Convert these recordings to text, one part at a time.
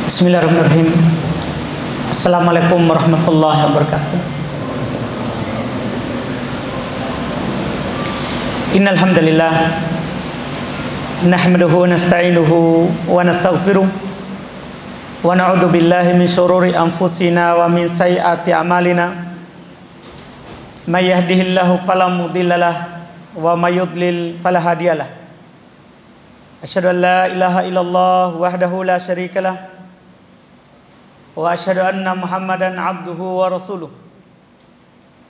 Bismillahirrahmanirrahim. Assalamualaikum warahmatullahi wabarakatuh. Innal hamdalillah nahmaduhu wa nasta'inuhu wa nastaghfiruh wa na'udzu billahi min shururi anfusina wa min sayyiati a'malina. May yahdihillahu fala mudhillalah wa may yudlil fala hadiyalah. Asyhadu an la ilaha illallah wahdahu la syarikalah wa asyhadu anna Muhammadan abduhu wa rasuluh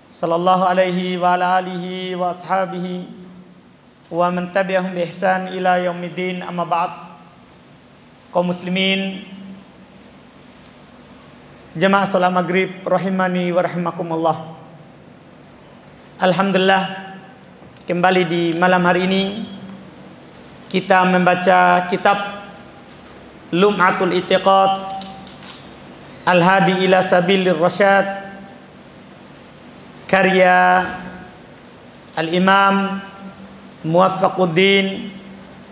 sallallahu alaihi wa ala alihi wa ashabihi wa man tabi'ahum bi ihsan ila yaumiddin, amma ba'd. Kaum muslimin jemaah salat maghrib rahimani wa rahimakumullah. Alhamdulillah, kembali di malam hari ini kita membaca kitab Lum'atul I'tiqad Al-Hadi ila Sabilir Rasyad, karya Al-Imam Muwaffaquddin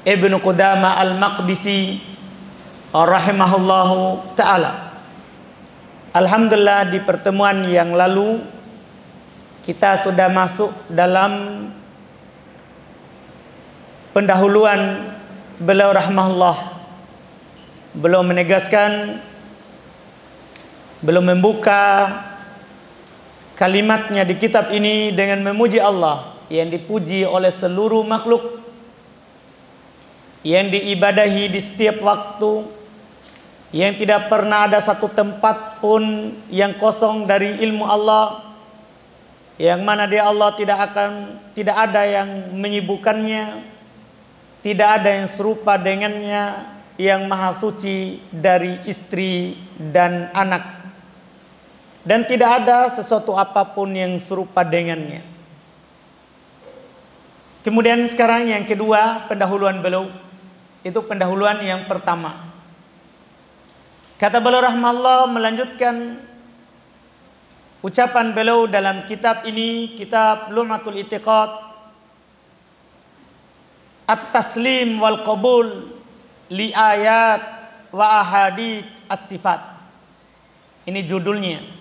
Ibnu Qudamah Al-Maqdisi rahimahullahu ta'ala. Alhamdulillah, di pertemuan yang lalu kita sudah masuk dalam pendahuluan beliau rahimahullah. Beliau menegaskan, belum membuka kalimatnya di kitab ini dengan memuji Allah yang dipuji oleh seluruh makhluk, yang diibadahi di setiap waktu, yang tidak pernah ada satu tempat pun yang kosong dari ilmu Allah, yang mana dia Allah tidak ada yang menyibukkannya, tidak ada yang serupa dengannya, yang maha suci dari istri dan anak, dan tidak ada sesuatu apapun yang serupa dengannya. Kemudian sekarang yang kedua, pendahuluan beliau. Itu pendahuluan yang pertama. Kata beliau rahimahullah melanjutkan ucapan beliau dalam kitab ini, kitab Lum'atul I'tiqad, At-Taslim wal Qabul li ayat wa ahadits as-sifat. Ini judulnya.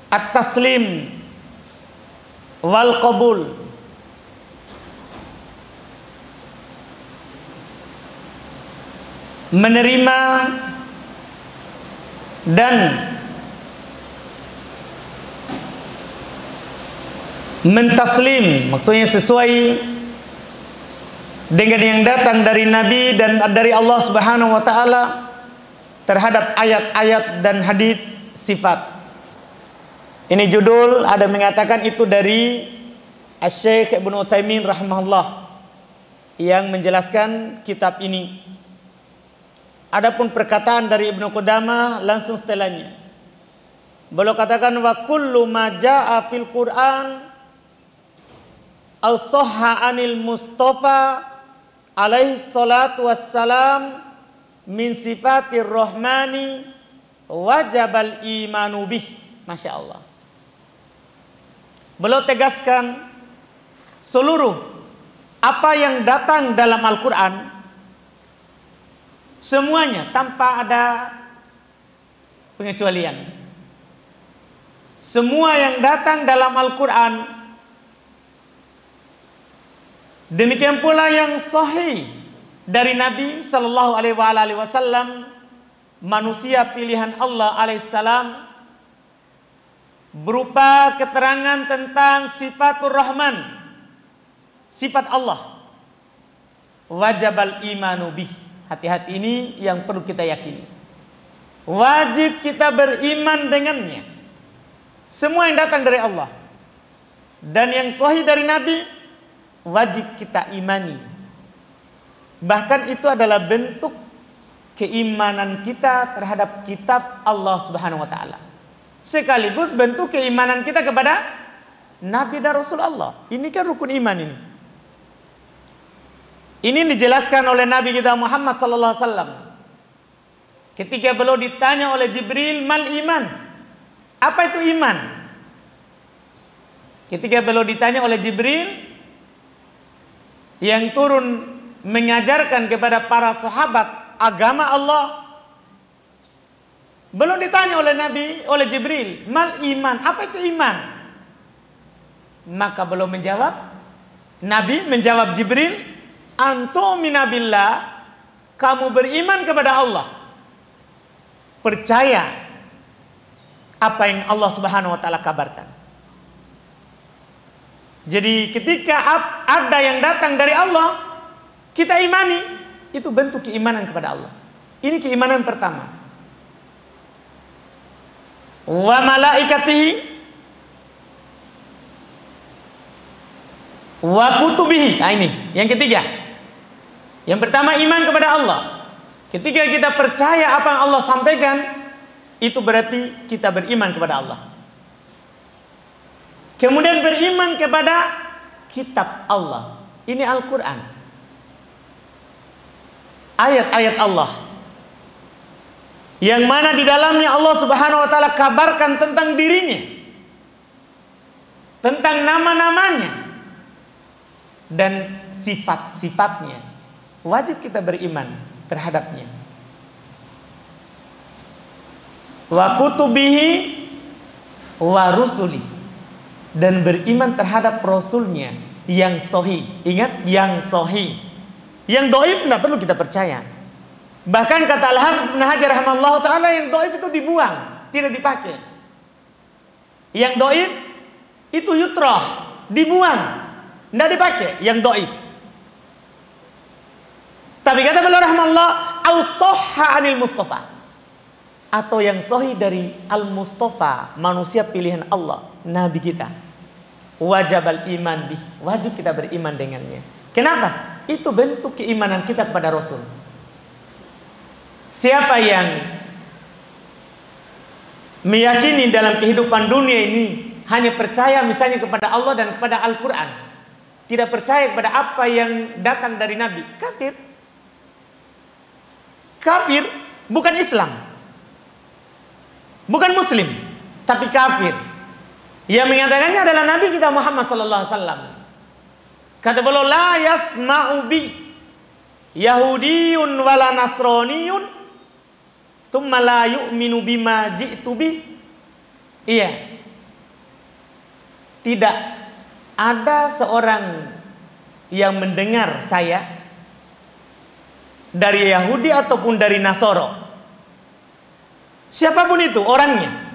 At-Taslim wal Qabul, menerima dan mentaslim, maksudnya sesuai dengan yang datang dari Nabi dan dari Allah Subhanahu wa taala terhadap ayat-ayat dan hadits sifat. Ini judul, ada mengatakan itu dari Asy-Syaikh Ibnu Utsaimin rahimahullah yang menjelaskan kitab ini. Adapun perkataan dari Ibnu Qudamah langsung setelahnya. Beliau katakan wa kullu ma jaa fil Qur'an aw sahha anil Mustafa alaihi salatu wassalam min sifatir rahmani wajabal imanu bih. Masya Allah. Beliau tegaskan seluruh apa yang datang dalam Al-Quran, semuanya tanpa ada pengecualian. Semua yang datang dalam Al-Quran, demikian pula yang sahih dari Nabi Sallallahu Alaihi Wasallam, manusia pilihan Allah alaihissalam, berupa keterangan tentang sifatur Rahman, sifat Allah. Wajabal imanu bih. Hati-hati, ini yang perlu kita yakini. Wajib kita beriman dengannya. Semua yang datang dari Allah dan yang sahih dari Nabi, wajib kita imani. Bahkan itu adalah bentuk keimanan kita terhadap kitab Allah Subhanahu wa taala, sekaligus bentuk keimanan kita kepada Nabi dan Rasul Allah. Ini kan rukun iman ini. Ini dijelaskan oleh Nabi kita Muhammad sallallahu alaihi wasallam ketika beliau ditanya oleh Jibril, mal iman? Apa itu iman? Ketika beliau ditanya oleh Jibril yang turun mengajarkan kepada para sahabat agama Allah. Belum ditanya oleh Nabi, oleh Jibril, mal iman, apa itu iman? Maka belum menjawab. Nabi menjawab Jibril, antumina billah, kamu beriman kepada Allah. Percaya apa yang Allah Subhanahu wa taala kabarkan. Jadi ketika ada yang datang dari Allah, kita imani, itu bentuk keimanan kepada Allah. Ini keimanan pertama. Wa malaikatihi wa kutubihi. Nah ini yang ketiga. Yang pertama iman kepada Allah. Ketika kita percaya apa yang Allah sampaikan, itu berarti kita beriman kepada Allah. Kemudian beriman kepada kitab Allah. Ini Al-Quran. Ayat-ayat Allah. Yang mana di dalamnya Allah Subhanahu wa taala kabarkan tentang dirinya. Tentang nama-namanya. Dan sifat-sifatnya. Wajib kita beriman terhadapnya. Wa kutubihi wa rusuli. Dan beriman terhadap Rasulnya yang sahih. Ingat, yang sahih. Yang doib tidak perlu kita percaya. Bahkan kata Al-Hafidz Ibnu Hajar rahimahullah ta'ala, yang doib itu dibuang, tidak dipakai. Yang doib itu yutrah, dibuang, tidak dipakai. Yang doib. Tapi kata beliau rahimahullah, al-sahha anil Mustafa, atau yang sahih dari al-Mustafa, manusia pilihan Allah, Nabi kita. Wajibal iman bih, wajib kita beriman dengannya. Kenapa? Itu bentuk keimanan kita kepada Rasul. Siapa yang meyakini dalam kehidupan dunia ini hanya percaya misalnya kepada Allah dan kepada Al-Quran, tidak percaya kepada apa yang datang dari Nabi, kafir. Kafir, bukan Islam, bukan Muslim, tapi kafir. Yang mengatakannya adalah Nabi kita Muhammad sallallahu alaihi wasallam. Kata beliau, la yasma'u bi Yahudiyun wala Nasraniyun thumma la yu'minu bima ji'tu bi. Iya. Tidak ada seorang yang mendengar saya dari Yahudi ataupun dari Nasoro. Siapapun itu orangnya.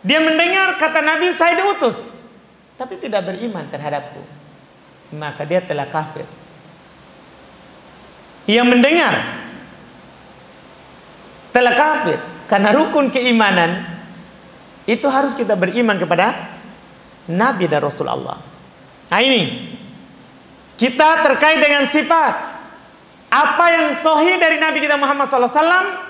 Dia mendengar kata Nabi, saya diutus, tapi tidak beriman terhadapku, maka dia telah kafir. Yang mendengar telah kafir. Karena rukun keimanan itu harus kita beriman kepada Nabi dan Rasul Allah. Nah ini kita terkait dengan sifat apa yang sahih dari Nabi kita Muhammad SAW.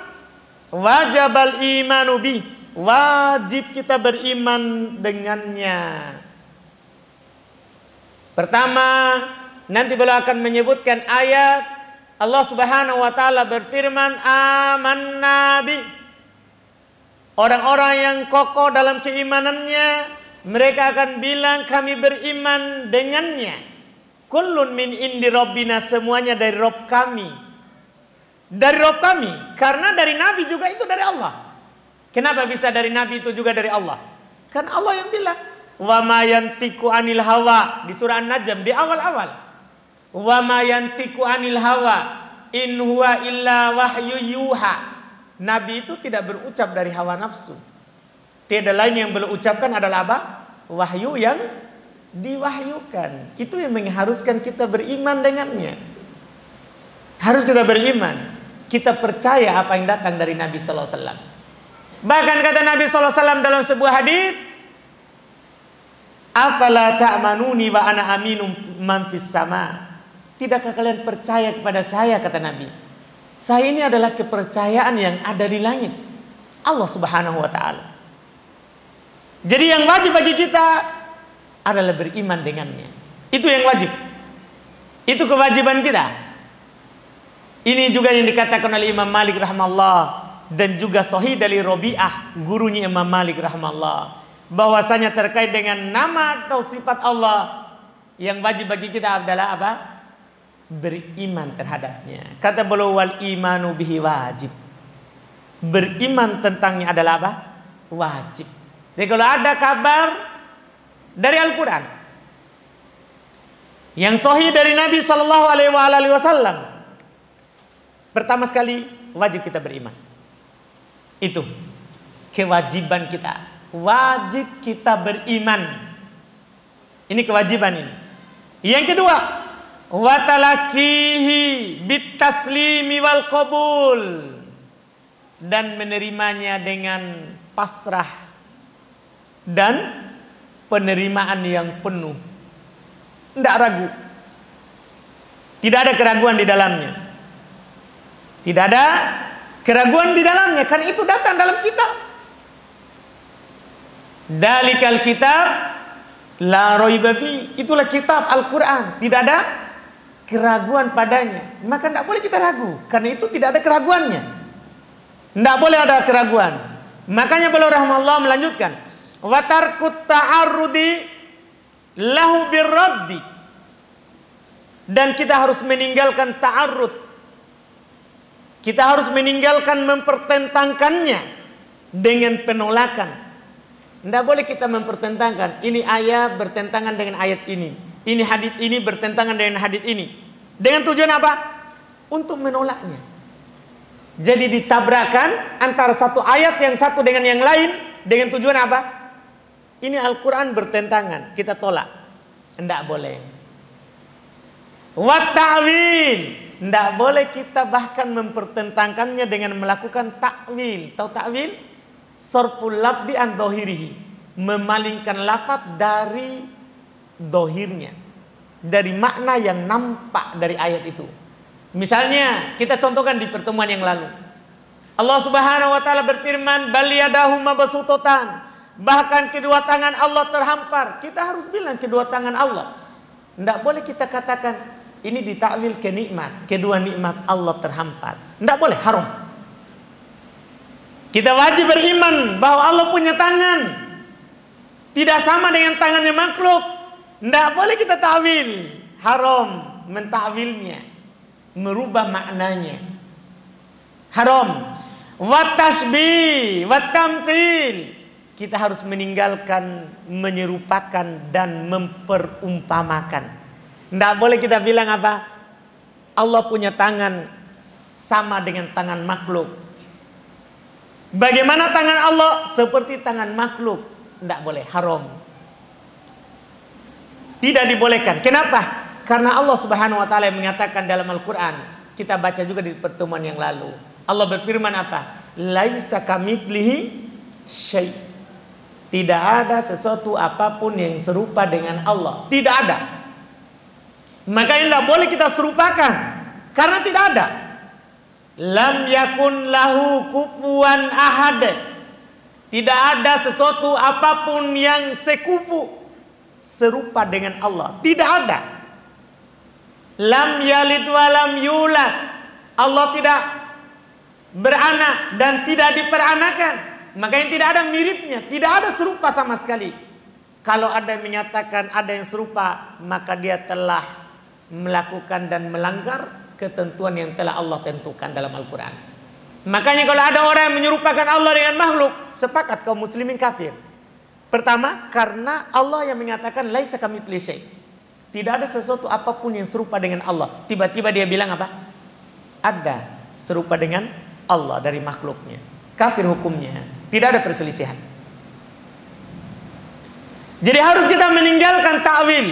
Wajibal imanu bi, wajib kita beriman dengannya. Pertama, nanti beliau akan menyebutkan ayat Allah Subhanahu wa taala berfirman, amanna bi. Orang-orang yang kokoh dalam keimanannya, mereka akan bilang kami beriman dengannya. Kullun min indi rabbina, semuanya dari Rabb kami. Dari Rabb kami, karena dari Nabi juga itu dari Allah. Kenapa bisa dari Nabi itu juga dari Allah? Kan Allah yang bilang, wa ma yantiqu anil hawa, di surah An-Najm di awal-awal. Wa ma yantiqu anil hawa in huwa illa wahyu yuha. Nabi itu tidak berucap dari hawa nafsu. Tiada lain yang beliau ucapkan adalah apa? Wahyu yang diwahyukan. Itu yang mengharuskan kita beriman dengannya. Harus kita beriman. Kita percaya apa yang datang dari Nabi sallallahu alaihi wasallam. Bahkan kata Nabi sallallahu alaihi wasallam dalam sebuah hadis, afala ta'manuni wa ana aminum man fis sama. Tidakkah kalian percaya kepada saya, kata Nabi? Saya ini adalah kepercayaan yang ada di langit, Allah Subhanahu wa taala. Jadi yang wajib bagi kita adalah beriman dengannya. Itu yang wajib. Itu kewajiban kita. Ini juga yang dikatakan oleh Imam Malik rahimahullah, dan juga sahih dari Rabi'ah, gurunya Imam Malik rahimahullah, bahwasanya terkait dengan nama atau sifat Allah, yang wajib bagi kita adalah apa? beriman terhadapnya. Kata beliau, wal imanu bihi wajib. Beriman tentangnya adalah apa? Wajib. Jadi kalau ada kabar dari Al-Quran yang sahih dari Nabi Sallallahu Alaihi Wasallam, pertama sekali wajib kita beriman. Itu kewajiban kita. Wajib kita beriman. Ini kewajiban ini. Yang kedua, watalakihi bitaslimi wal qabul, dan menerimanya dengan pasrah dan penerimaan yang penuh. Tidak ragu. Tidak ada keraguan di dalamnya. Tidak ada keraguan di dalamnya. Kan itu datang dalam kitab. Dalikal kitab la raiba fi. Itulah kitab Al-Quran. Tidak ada keraguan padanya. Maka tidak boleh kita ragu. Karena itu tidak ada keraguannya. Tidak boleh ada keraguan. Makanya beliau rahimahullah melanjutkan, wa tarkut ta'arrudi lahu birraddi, dan kita harus meninggalkan ta'arrud. Kita harus meninggalkan mempertentangkannya dengan penolakan. Tidak boleh kita mempertentangkan. Ini ayat bertentangan dengan ayat ini. Ini hadits ini bertentangan dengan hadits ini. Dengan tujuan apa? Untuk menolaknya. Jadi ditabrakan antara satu ayat yang satu dengan yang lain dengan tujuan apa? Ini Al-Quran bertentangan, kita tolak. Tidak boleh. Wa ta'wil, tidak boleh kita bahkan mempertentangkannya dengan melakukan takwil. Tahu takwil? Sarful lafzi an dhahirihi, memalingkan lafaz dari dohirnya, dari makna yang nampak dari ayat itu. Misalnya kita contohkan di pertemuan yang lalu, Allah Subhanahu wa taala berfirman, bal yadahu mabsuutatan, bahkan kedua tangan Allah terhampar. Kita harus bilang kedua tangan Allah. Tidak boleh kita katakan ini ditakwil ke nikmat, kedua nikmat Allah terhampar. Tidak boleh, haram. Kita wajib beriman bahwa Allah punya tangan, tidak sama dengan tangannya makhluk. Tidak boleh kita takwil, haram mentakwilnya, merubah maknanya, haram. Wat tasbih, wat tamtsil, kita harus meninggalkan menyerupakan dan memperumpamakan. Tidak boleh kita bilang apa? Allah punya tangan sama dengan tangan makhluk. Bagaimana tangan Allah? Seperti tangan makhluk. Tidak boleh, haram. Tidak dibolehkan. Kenapa? Karena Allah Subhanahu wa taala mengatakan dalam Al-Quran, kita baca juga di pertemuan yang lalu. Allah berfirman apa? Laisa kamitslihi syai'. Tidak ada sesuatu apapun yang serupa dengan Allah. Tidak ada. Makanya tidak boleh kita serupakan, karena tidak ada. Lam yakun lahu kufuwan ahad. Tidak ada sesuatu apapun yang sekufu, serupa dengan Allah. Tidak ada. Lam yalid walam yulad. Allah tidak beranak dan tidak diperanakan. Makanya tidak ada miripnya, tidak ada serupa sama sekali. Kalau ada yang menyatakan ada yang serupa, maka dia telah melakukan dan melanggar ketentuan yang telah Allah tentukan dalam Al-Quran. Makanya kalau ada orang yang menyerupakan Allah dengan makhluk, sepakat kaum muslimin kafir. Pertama, karena Allah yang mengatakan laisa kamitslihi syai'. Tidak ada sesuatu apapun yang serupa dengan Allah. Tiba-tiba dia bilang apa? Ada serupa dengan Allah dari makhluknya. Kafir hukumnya. Tidak ada perselisihan. Jadi harus kita meninggalkan ta'wil,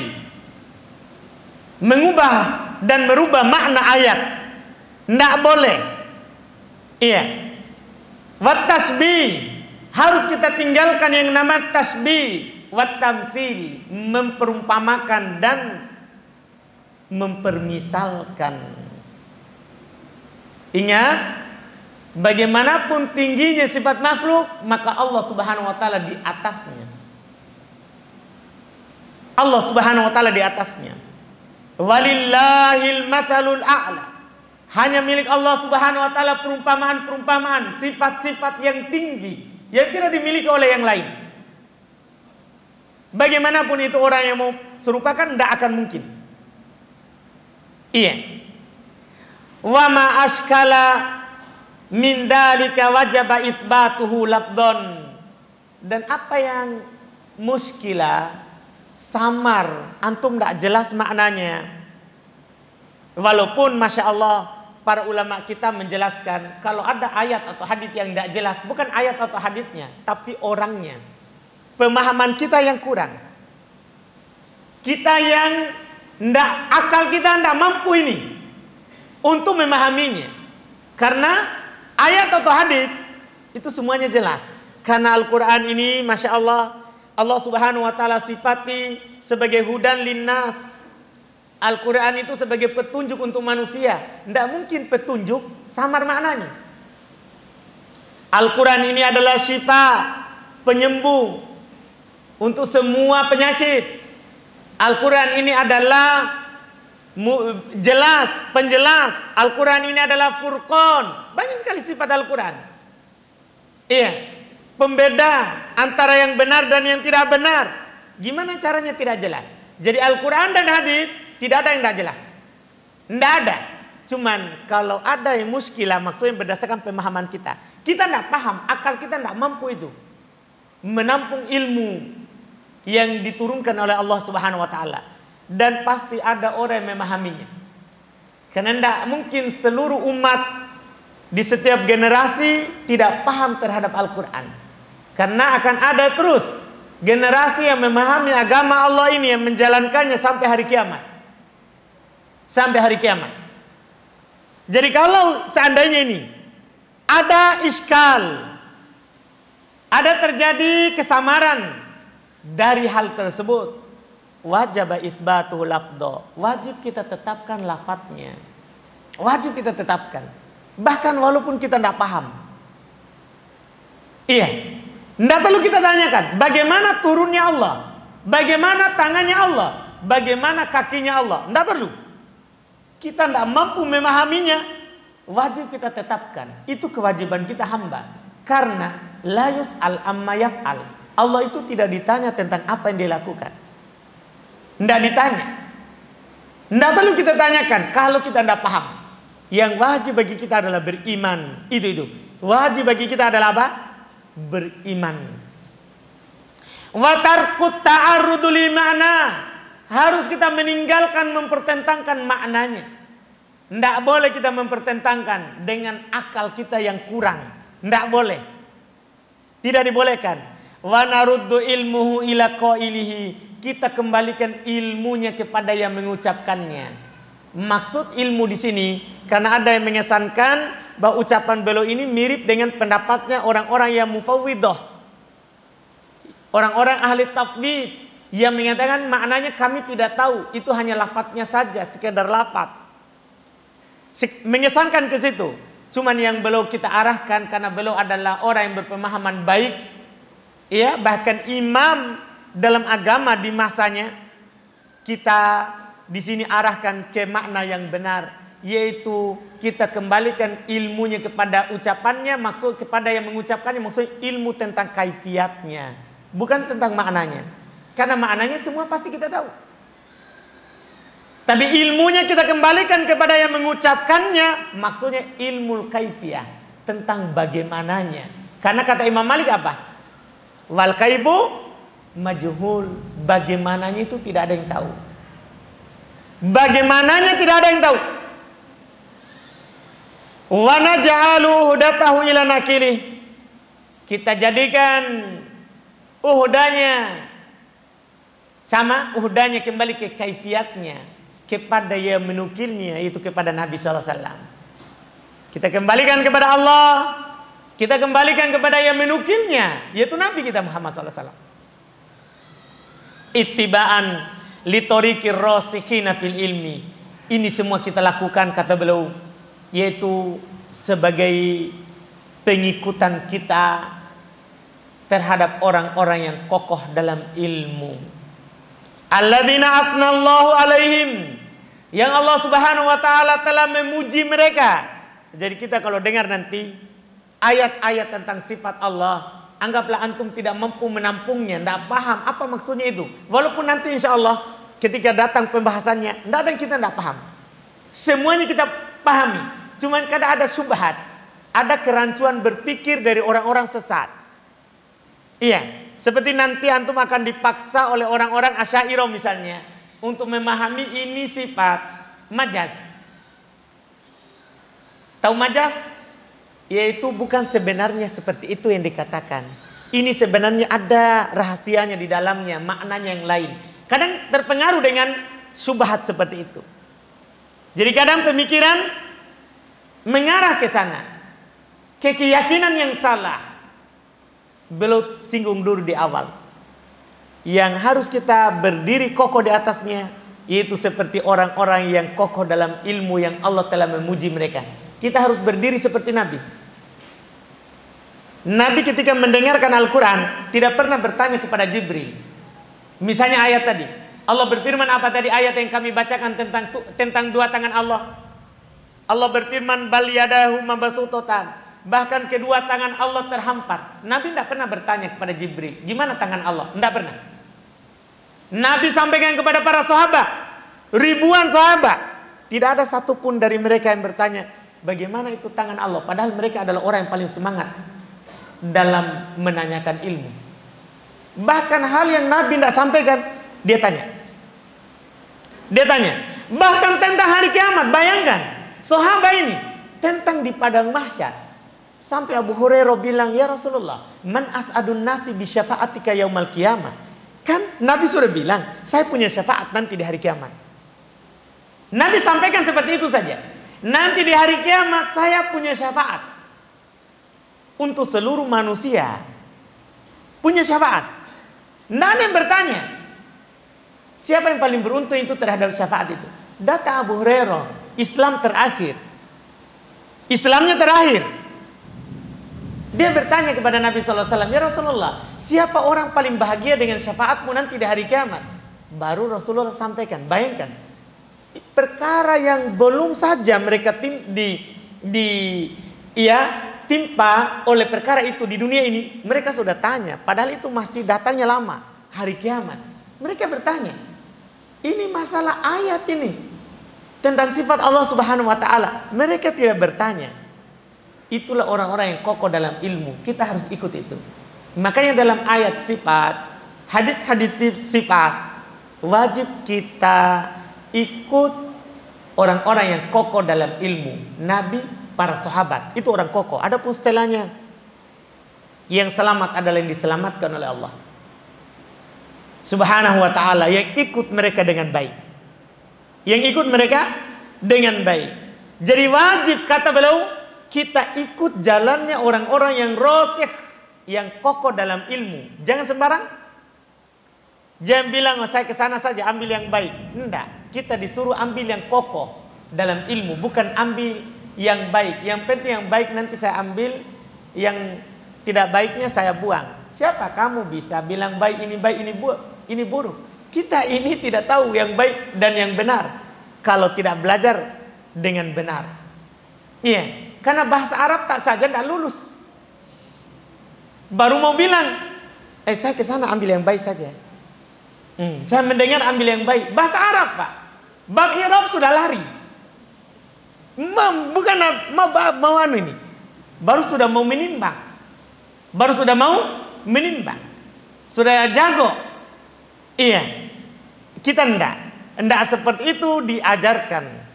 mengubah dan merubah makna ayat. Tidak boleh. Iya. Wat tasbih, harus kita tinggalkan yang nama tasbih. Wat tamtsil, memperumpamakan dan mempermisalkan. Ingat, bagaimanapun tingginya sifat makhluk, maka Allah Subhanahu wa taala di atasnya. Allah Subhanahu wa taala di atasnya. Walillahil matsalul a'la. Hanya milik Allah Subhanahu wa taala perumpamaan-perumpamaan, sifat-sifat yang tinggi yang tidak dimiliki oleh yang lain. Bagaimanapun itu orang yang mau serupakan, tidak akan mungkin. Iya. Wa ma ashkala min dalika wajaba itsbatuhu labdon. Dan apa yang muskilah, samar, antum tidak jelas maknanya. Walaupun Masya Allah para ulama kita menjelaskan, kalau ada ayat atau hadits yang tidak jelas, bukan ayat atau haditsnya, tapi orangnya. Pemahaman kita yang kurang. Kita yang akal kita tidak mampu ini untuk memahaminya. Karena ayat atau hadits itu semuanya jelas. Karena Al-Quran ini Masya Allah, Allah subhanahu wa ta'ala sifati sebagai hudan linnas. Al-Quran itu sebagai petunjuk untuk manusia. Tidak mungkin petunjuk samar maknanya. Al-Quran ini adalah syifa, penyembuh untuk semua penyakit. Al-Quran ini adalah jelas, penjelas. Al-Quran ini adalah furqan. Banyak sekali sifat Al-Quran. Iya. Pembeda antara yang benar dan yang tidak benar. Gimana caranya tidak jelas? Jadi Al-Quran dan hadits tidak ada yang tidak jelas. Tidak ada. Cuman kalau ada yang muskilah, maksudnya berdasarkan pemahaman kita. Kita tidak paham, akal kita tidak mampu itu menampung ilmu yang diturunkan oleh Allah Subhanahu wa taala. Dan pasti ada orang yang memahaminya. Karena tidak mungkin seluruh umat di setiap generasi tidak paham terhadap Al-Quran. Karena akan ada terus generasi yang memahami agama Allah ini, yang menjalankannya sampai hari kiamat. Sampai hari kiamat. Jadi kalau seandainya ini ada iskal, ada terjadi kesamaran dari hal tersebut, wajib itsbatu lafdho, wajib kita tetapkan lafadznya. Wajib kita tetapkan. Bahkan walaupun kita tidak paham. Iya. Tidak perlu kita tanyakan bagaimana turunnya Allah, bagaimana tangannya Allah, bagaimana kakinya Allah. Tidak perlu. Kita tidak mampu memahaminya, wajib kita tetapkan. Itu kewajiban kita hamba. Karena la yus'al amma yaf'al. Allah itu tidak ditanya tentang apa yang dia lakukan. Tidak ditanya. Tidak perlu kita tanyakan kalau kita tidak paham. Yang wajib bagi kita adalah beriman. Itu. Wajib bagi kita adalah apa? Beriman. Wa tarkut ta'arrudu li ma'na. Harus kita meninggalkan mempertentangkan maknanya. Tidak boleh kita mempertentangkan dengan akal kita yang kurang. Tidak boleh. Tidak dibolehkan. Wa naruddu ilmuhu ila qailihi. Kita kembalikan ilmunya kepada yang mengucapkannya. Maksud ilmu di sini karena ada yang mengesankan bahwa ucapan beliau ini mirip dengan pendapatnya orang-orang yang mufawwidah. Orang-orang ahli tafwid yang mengatakan maknanya kami tidak tahu, itu hanya lafadznya saja, sekedar lafadz. Mengesankan ke situ. Cuman yang beliau kita arahkan karena beliau adalah orang yang berpemahaman baik, ya, bahkan imam dalam agama di masanya. Kita di sini arahkan ke makna yang benar, yaitu kita kembalikan ilmunya kepada ucapannya, maksud kepada yang mengucapkannya, maksud ilmu tentang kaifiatnya, bukan tentang maknanya. Karena maknanya semua pasti kita tahu. Tapi ilmunya kita kembalikan kepada yang mengucapkannya, maksudnya ilmu kaifiyah, tentang bagaimananya. Karena kata Imam Malik apa? Wal kaifu majhul, bagaimananya itu tidak ada yang tahu. Bagaimananya tidak ada yang tahu. Wa naj'alu hudatahu ila nakilih. Kita jadikan uhdanya sama, uhdanya kembali ke kaifiatnya, kepada yang menukilnya, itu kepada Nabi SAW. Kita kembalikan kepada Allah, kita kembalikan kepada yang menukilnya, yaitu Nabi kita Muhammad SAW. Ittiba'an litorikir rasikhina fil ilmi. Ini semua kita lakukan, kata beliau, yaitu sebagai pengikutan kita terhadap orang-orang yang kokoh dalam ilmu. Alladzina atnallahu alaihim, yang Allah Subhanahu wa taala telah memuji mereka. Jadi kita kalau dengar nanti ayat-ayat tentang sifat Allah, anggaplah antum tidak mampu menampungnya, tidak paham apa maksudnya itu. Walaupun nanti insya Allah ketika datang pembahasannya, tidak ada yang kita tidak paham. Semuanya kita pahami. Cuman kadang ada syubhat, ada kerancuan berpikir dari orang-orang sesat. Iya, seperti nanti antum akan dipaksa oleh orang-orang Asy'ariyah misalnya untuk memahami ini sifat majaz. Tahu majaz? Yaitu bukan sebenarnya seperti itu yang dikatakan. Ini sebenarnya ada rahasianya di dalamnya, maknanya yang lain. Kadang terpengaruh dengan syubhat seperti itu. Jadi kadang pemikiran mengarah ke sana, ke keyakinan yang salah. Belum singgung dulu di awal. Yang harus kita berdiri kokoh di atasnya, yaitu seperti orang-orang yang kokoh dalam ilmu yang Allah telah memuji mereka. Kita harus berdiri seperti Nabi. Nabi ketika mendengarkan Al-Quran tidak pernah bertanya kepada Jibril. Misalnya ayat tadi, Allah berfirman apa tadi ayat yang kami bacakan tentang dua tangan Allah. Allah berfirman bal yadahu mabsuutatan. Bahkan kedua tangan Allah terhampar. Nabi tidak pernah bertanya kepada Jibril, gimana tangan Allah? Tidak pernah. Nabi sampaikan kepada para sahabat, ribuan sahabat. Tidak ada satupun dari mereka yang bertanya, bagaimana itu tangan Allah? Padahal mereka adalah orang yang paling semangat dalam menanyakan ilmu. Bahkan hal yang Nabi tidak sampaikan, dia tanya. Dia tanya. Bahkan tentang hari kiamat, bayangkan. Sahabat ini, tentang di padang mahsyar. Sampai Abu Hurairah bilang, ya Rasulullah, man as'adun nasi bi syafa'atika yaumal qiyamah. Kan Nabi sudah bilang, saya punya syafaat nanti di hari kiamat. Nabi sampaikan seperti itu saja. Nanti di hari kiamat saya punya syafaat untuk seluruh manusia. Punya syafaat. Tidak ada yang bertanya, siapa yang paling beruntung itu terhadap syafaat itu? Data Abu Hurairah, Islam terakhir. Islamnya terakhir. Dia bertanya kepada Nabi SAW, ya Rasulullah, siapa orang paling bahagia dengan syafaatmu nanti di hari kiamat? Baru Rasulullah sampaikan, bayangkan. Perkara yang belum saja mereka timpa oleh perkara itu di dunia ini, mereka sudah tanya. Padahal itu masih datangnya lama, hari kiamat. Mereka bertanya, ini masalah ayat ini tentang sifat Allah Subhanahu wa Ta'ala. Mereka tidak bertanya. Itulah orang-orang yang kokoh dalam ilmu. Kita harus ikut itu. Makanya dalam ayat sifat, hadits sifat, wajib kita ikut orang-orang yang kokoh dalam ilmu. Nabi, para sahabat, itu orang kokoh. Adapun setelahnya, yang selamat adalah yang diselamatkan oleh Allah Subhanahu wa Ta'ala, yang ikut mereka dengan baik. Yang ikut mereka dengan baik. Jadi wajib, kata beliau, kita ikut jalannya orang-orang yang rasikh, yang kokoh dalam ilmu. Jangan sembarang. Jangan bilang, oh, saya ke sana saja ambil yang baik. Enggak, kita disuruh ambil yang kokoh dalam ilmu, bukan ambil yang baik. Yang penting yang baik nanti saya ambil, yang tidak baiknya saya buang. Siapa kamu bisa bilang baik, ini buruk? Kita ini tidak tahu yang baik dan yang benar kalau tidak belajar dengan benar. Iya. Karena bahasa Arab tak saja tidak lulus. Baru mau bilang, saya ke sana ambil yang baik saja. Saya mendengar ambil yang baik. Bahasa Arab, Pak. Bab i'rab sudah lari. Bukan mau ini. Baru sudah mau menimbang. Sudah jago. Iya. Kita enggak seperti itu diajarkan.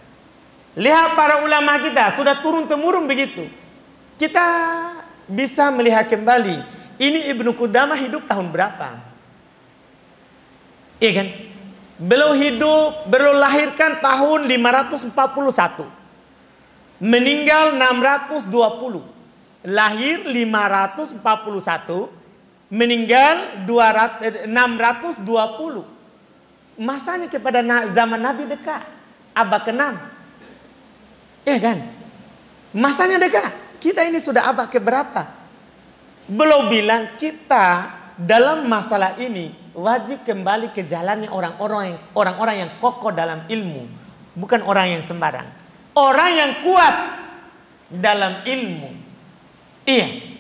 Lihat para ulama kita sudah turun-temurun begitu. Kita bisa melihat kembali. Ini Ibnu Qudamah hidup tahun berapa? Iya kan? Beliau lahirkan tahun 541. Meninggal 620. Lahir 541. Meninggal 620. Masanya kepada zaman Nabi dekat. Abad ke-6. Iya kan? Masanya dekat. Kita ini sudah abad keberapa? Belum bilang kita dalam masalah ini wajib kembali ke jalannya orang-orang yang kokoh dalam ilmu, bukan orang yang sembarang. Orang yang kuat dalam ilmu. Iya.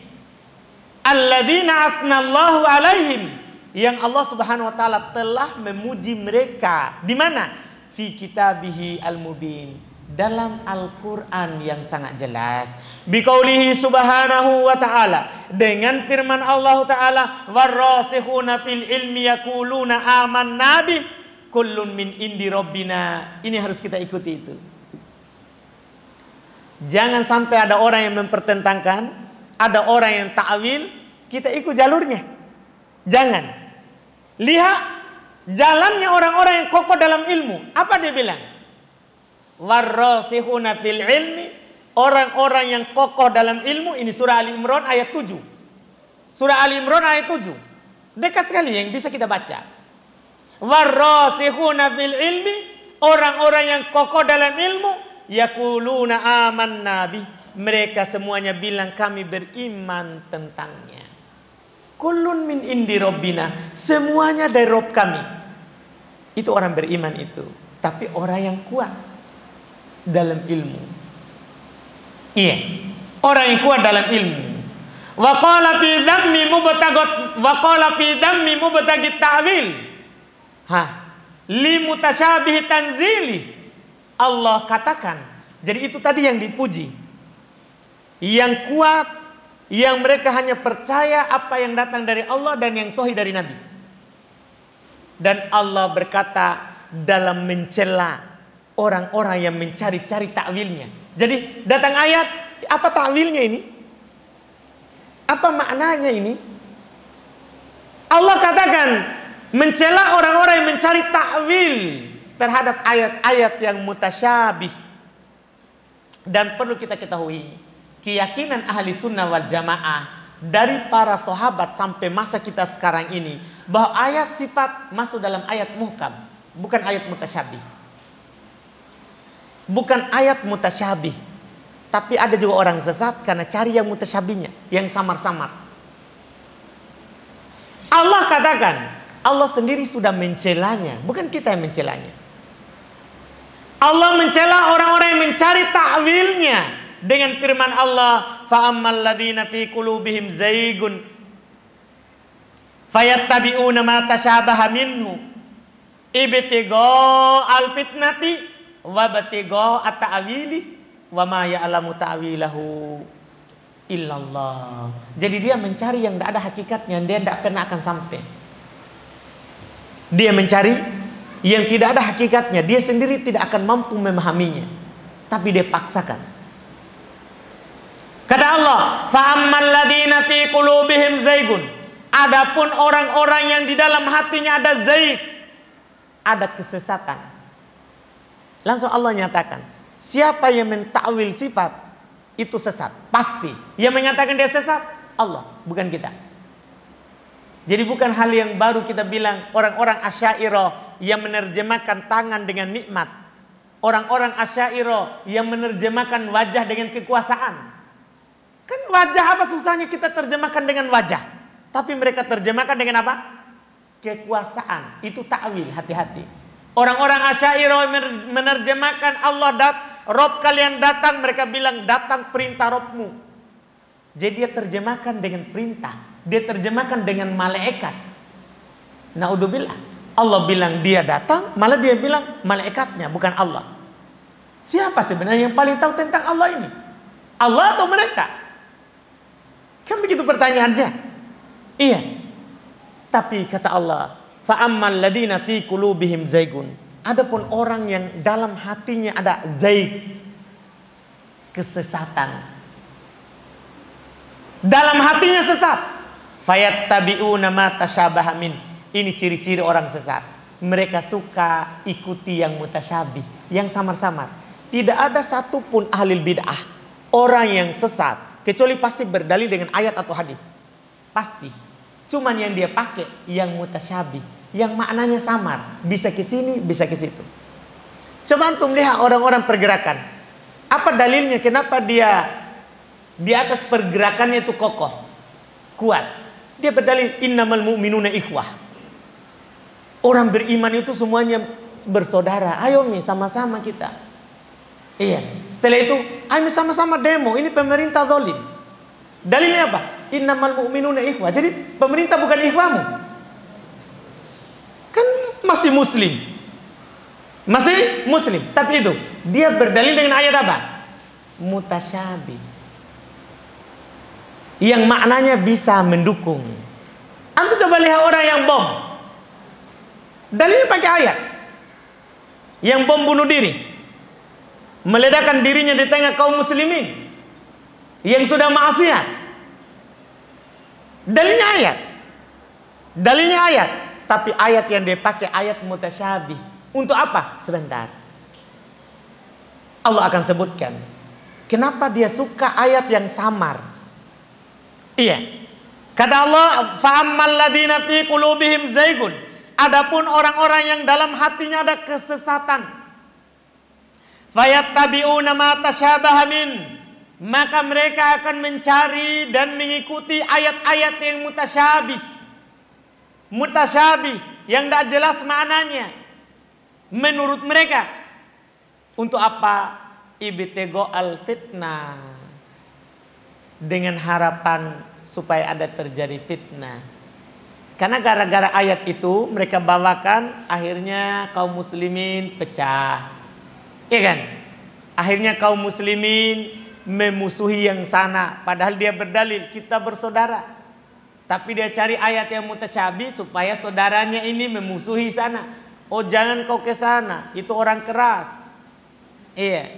Alladzina atnallahu alaihim, yang Allah Subhanahu wa Ta'ala telah memuji mereka. Di mana? Fi kitabihi al-mubin. dalam Al-Quran yang sangat jelas. Biqaulihi subhanahu wa ta'ala, dengan firman Allah ta'ala, warrasikhuna fil ilmi yaquluna amanna bi kullun min indi rabbina. Ini harus kita ikuti itu. Jangan sampai ada orang yang mempertentangkan, ada orang yang ta'wil, kita ikut jalurnya. Jangan. Lihat jalannya orang-orang yang kokoh dalam ilmu. Apa dia bilang? Warrasikhuna fil ilmi, orang-orang yang kokoh dalam ilmu. Ini surah Ali Imran ayat 7. Surah Ali Imran ayat 7. Dekat sekali yang bisa kita baca. Warrasikhuna fil ilmi, orang-orang yang kokoh dalam ilmu, yaquluna amanna bi, mereka semuanya bilang kami beriman tentangnya. Kullun min indi rabbina, semuanya dari Rob kami. Itu orang beriman itu. Tapi orang yang kuat dalam ilmu. Iya, orang yang kuat dalam ilmu. Wa qala fi dhammi mubtagat wa qala fi dhammi mubtagit ta'wil. Li mutasyabih tanzili. Allah katakan. Jadi itu tadi yang dipuji. Yang kuat, yang mereka hanya percaya apa yang datang dari Allah dan yang sahih dari Nabi. Dan Allah berkata dalam mencela orang-orang yang mencari-cari takwilnya. Jadi datang ayat, apa takwilnya ini? Apa maknanya ini? Allah katakan mencela orang-orang yang mencari takwil terhadap ayat-ayat yang mutasyabih. Dan perlu kita ketahui, keyakinan ahli sunnah wal jamaah dari para sahabat sampai masa kita sekarang ini, bahwa ayat sifat masuk dalam ayat muhkam, bukan ayat mutasyabih. Bukan ayat mutasyabih. Tapi ada juga orang sesat karena cari yang mutasyabihnya, yang samar-samar. Allah katakan, Allah sendiri sudah mencelanya, bukan kita yang mencelanya. Allah mencela orang-orang yang mencari ta'wilnya dengan firman Allah, fa'ammal ladzina fi qulubihim zaygun fayattabi'una ma tashabaha minhu ibtigha'al fitnati wa ibtigha'at ta'wili wa ma ya'lamu ta'wilahu illallah. Jadi dia mencari yang tidak ada hakikatnya, dia tidak pernah akan sampai. Dia mencari yang tidak ada hakikatnya, dia sendiri tidak akan mampu memahaminya, tapi dia paksakan. Kata Allah, fa'ammal ladzina fi qulubihim zaygun, adapun orang-orang yang di dalam hatinya ada zaig, ada kesesatan. Langsung Allah nyatakan, siapa yang mentakwil sifat itu sesat, pasti. Yang menyatakan dia sesat Allah, bukan kita. Jadi bukan hal yang baru kita bilang orang-orang Asy'ariyah yang menerjemahkan tangan dengan nikmat, orang-orang Asy'ariyah yang menerjemahkan wajah dengan kekuasaan. Kan wajah apa susahnya kita terjemahkan dengan wajah, tapi mereka terjemahkan dengan apa? Kekuasaan. Itu takwil, hati-hati. Orang-orang Asy'ariyah menerjemahkan Allah Rob kalian datang, mereka bilang datang perintah Robmu. Jadi dia terjemahkan dengan perintah, dia terjemahkan dengan malaikat. Naudzubillah. Allah bilang dia datang, malah dia bilang malaikatnya, bukan Allah. Siapa sebenarnya yang paling tahu tentang Allah ini? Allah atau mereka? Kan begitu pertanyaannya. Iya. Tapi kata Allah, fa'ammal ladzina fi qulubihim zaygun. Adapun orang yang dalam hatinya ada zaig, kesesatan, dalam hatinya sesat, fayattabi'una ma tashabaha min. Ini ciri-ciri orang sesat. Mereka suka ikuti yang mutasyabih, yang samar-samar. Tidak ada satupun ahli bid'ah, orang yang sesat, kecuali pasti berdalil dengan ayat atau hadis. Pasti. Cuman yang dia pakai yang mutasyabih, yang maknanya samar, bisa ke sini, bisa ke situ. Coba antum lihat orang-orang pergerakan. Apa dalilnya kenapa dia di atas pergerakannya itu kokoh, kuat? Dia berdalil innamal mu'minuna ikhwah. Orang beriman itu semuanya bersaudara. Ayo nih sama-sama kita. Iya. Setelah itu, ayo sama-sama demo. Ini pemerintah zalim. Dalilnya apa? Innamal mu'minuna ikhwah. Jadi pemerintah bukan ikhwamu. Kan masih muslim. Masih muslim, tapi itu dia berdalil dengan ayat apa? Mutasyabih, yang maknanya bisa mendukung. Antum coba lihat orang yang bom, dalilnya pakai ayat. Yang bom bunuh diri, meledakkan dirinya di tengah kaum muslimin yang sudah maksiat, dalilnya ayat. Dalilnya ayat, tapi ayat yang dia pakai ayat mutasyabih. Untuk apa? Sebentar, Allah akan sebutkan kenapa dia suka ayat yang samar. Iya, kata Allah, fa'ammal ladzina fi qulubihim zaigun, adapun orang-orang yang dalam hatinya ada kesesatan, fayattabi'una ma tasyabaha min, maka mereka akan mencari dan mengikuti ayat-ayat yang mutasyabih. Mutasyabih yang tidak jelas maknanya menurut mereka. Untuk apa? Ibtigho al fitnah, dengan harapan supaya ada terjadi fitnah. Karena gara-gara ayat itu mereka bawakan, akhirnya kaum muslimin pecah, iya kan? Akhirnya kaum muslimin memusuhi yang sana, padahal dia berdalil kita bersaudara, tapi dia cari ayat yang mutasyabih supaya saudaranya ini memusuhi sana. Oh, jangan kau ke sana, itu orang keras. Iya,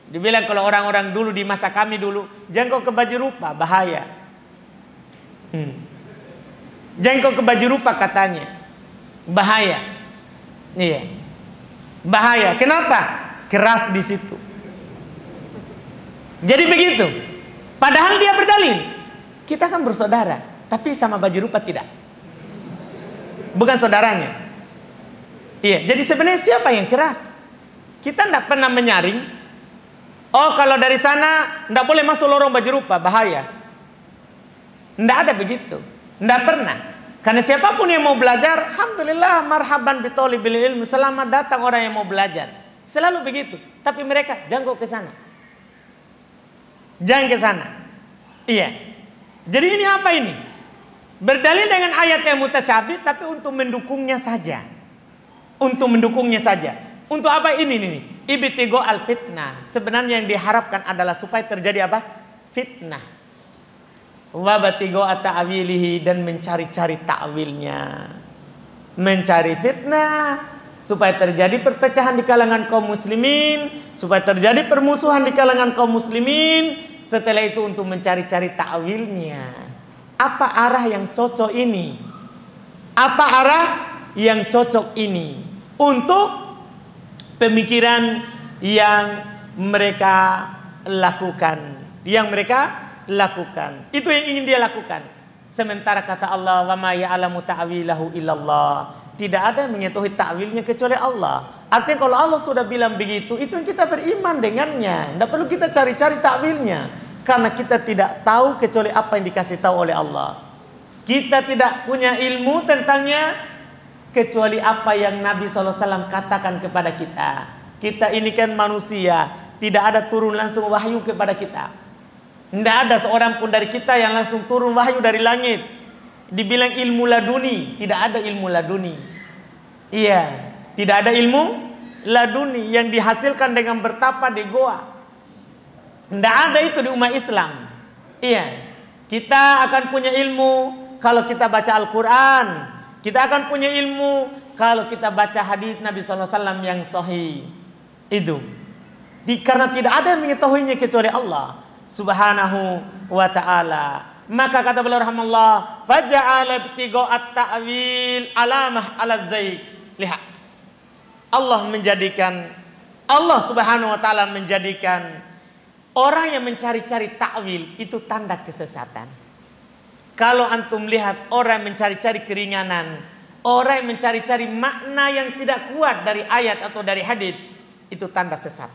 dibilang kalau orang-orang dulu di masa kami dulu, jangan kau ke baju rupa, bahaya. Jangan kau ke baju rupa katanya, bahaya. Iya, bahaya. Kenapa? Keras di situ. Jadi begitu. Padahal dia berdalil, kita kan bersaudara, tapi sama baju rupa tidak, bukan saudaranya. Iya, jadi sebenarnya siapa yang keras? Kita tidak pernah menyaring. Oh, kalau dari sana tidak boleh masuk lorong baju rupa, bahaya. Tidak ada begitu, tidak pernah. Karena siapapun yang mau belajar, alhamdulillah, marhaban bitolibil ilmu, selamat datang orang yang mau belajar. Selalu begitu. Tapi mereka jangan ke sana, jangan ke sana. Iya. Jadi ini apa ini? Berdalil dengan ayat yang mutasyabih, tapi untuk mendukungnya saja. Untuk mendukungnya saja. Untuk apa ini nih? Ibtigho al fitnah. Sebenarnya yang diharapkan adalah supaya terjadi apa? Fitnah. Wa batigho ta'wilihi, dan mencari-cari ta'wilnya. Mencari fitnah supaya terjadi perpecahan di kalangan kaum muslimin, supaya terjadi permusuhan di kalangan kaum muslimin. Setelah itu untuk mencari-cari ta'wilnya. Apa arah yang cocok ini? Apa arah yang cocok ini untuk pemikiran yang mereka lakukan, itu yang ingin dia lakukan. Sementara kata Allah, wa ma ya'lamu ta'wilahu illallah, tidak ada yang mengetahui ta'wilnya kecuali Allah. Artinya kalau Allah sudah bilang begitu, itu yang kita beriman dengannya. Tidak perlu kita cari-cari ta'wilnya, karena kita tidak tahu kecuali apa yang dikasih tahu oleh Allah. Kita tidak punya ilmu tentangnya kecuali apa yang Nabi SAW katakan kepada kita. Kita ini kan manusia, tidak ada turun langsung wahyu kepada kita. Tidak ada seorang pun dari kita yang langsung turun wahyu dari langit. Dibilang ilmu laduni, tidak ada ilmu laduni. Iya, tidak ada ilmu laduni yang dihasilkan dengan bertapa di goa. Tidak ada itu di umat Islam. Iya, kita akan punya ilmu kalau kita baca Al-Quran. Kita akan punya ilmu kalau kita baca hadis Nabi SAW yang sahih. Itu. Karena tidak ada yang mengetahuinya kecuali Allah Subhanahu wa ta'ala. Maka kata beliau rahimahullah, faja'ala ibtigho at-ta'wil alamah ala zaik. Lihat, Allah Subhanahu wa ta'ala menjadikan orang yang mencari-cari ta'wil itu tanda kesesatan. Kalau antum lihat orang mencari-cari keringanan, orang yang mencari-cari makna yang tidak kuat dari ayat atau dari hadis, itu tanda sesat.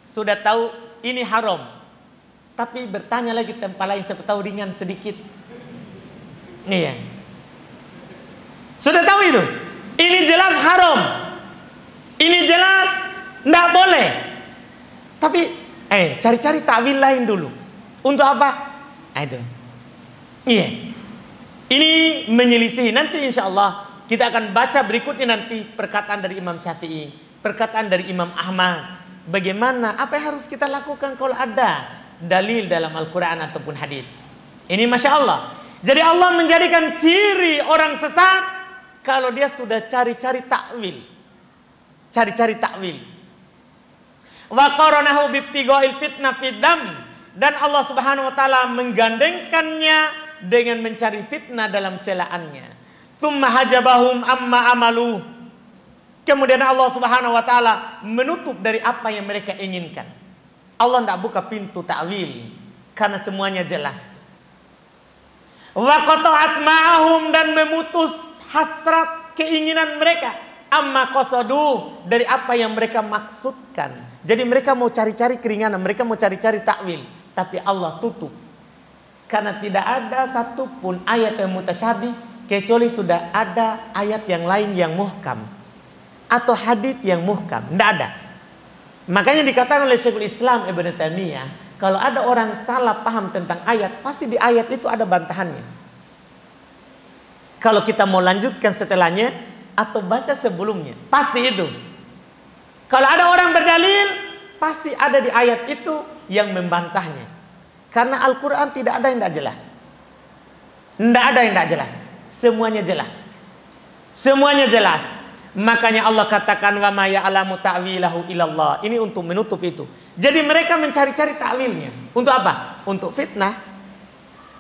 Sudah tahu ini haram, tapi bertanya lagi tempat lain, siapa tahu ringan sedikit. Iya. Sudah tahu itu. Ini jelas haram. Ini jelas tidak boleh. Tapi cari-cari ta'wil lain dulu. Untuk apa? Itu. Iya. Ini menyelisih. Nanti insya Allah Kita akan baca berikutnya nanti perkataan dari Imam Syafi'i, perkataan dari Imam Ahmad. Bagaimana, apa yang harus kita lakukan kalau ada dalil dalam Al-Quran ataupun hadis. Ini Masya Allah. Jadi Allah menjadikan ciri orang sesat kalau dia sudah cari-cari takwil. Cari-cari takwil. Wa qaranahu bibtighail fitnah fiddam. Dan Allah Subhanahu wa taala menggandengkannya dengan mencari fitnah dalam celaannya. Tsumma hajabahum amma amalu. Kemudian Allah Subhanahu wa taala menutup dari apa yang mereka inginkan. Allah tidak buka pintu takwil karena semuanya jelas. Wa qata'at ma'ahum, dan memutus hasrat keinginan mereka, amma qasadu, dari apa yang mereka maksudkan. Jadi mereka mau cari-cari keringanan, mereka mau cari-cari takwil, tapi Allah tutup. Karena tidak ada satupun ayat yang mutasyabih kecuali sudah ada ayat yang lain yang muhkam atau hadits yang muhkam. Tidak ada. Makanya dikatakan oleh Syekhul Islam Ibnu Taimiyah, kalau ada orang salah paham tentang ayat, pasti di ayat itu ada bantahannya. Kalau kita mau lanjutkan setelahnya atau baca sebelumnya, pasti itu. Kalau ada orang berdalil, pasti ada di ayat itu yang membantahnya. Karena Al-Quran tidak ada yang tidak jelas. Tidak ada yang tidak jelas. Semuanya jelas. Semuanya jelas. Makanya Allah katakan wa ma ya'lamu ta'wilahu illallah. Ini untuk menutup itu. Jadi mereka mencari-cari takwilnya. Untuk apa? Untuk fitnah.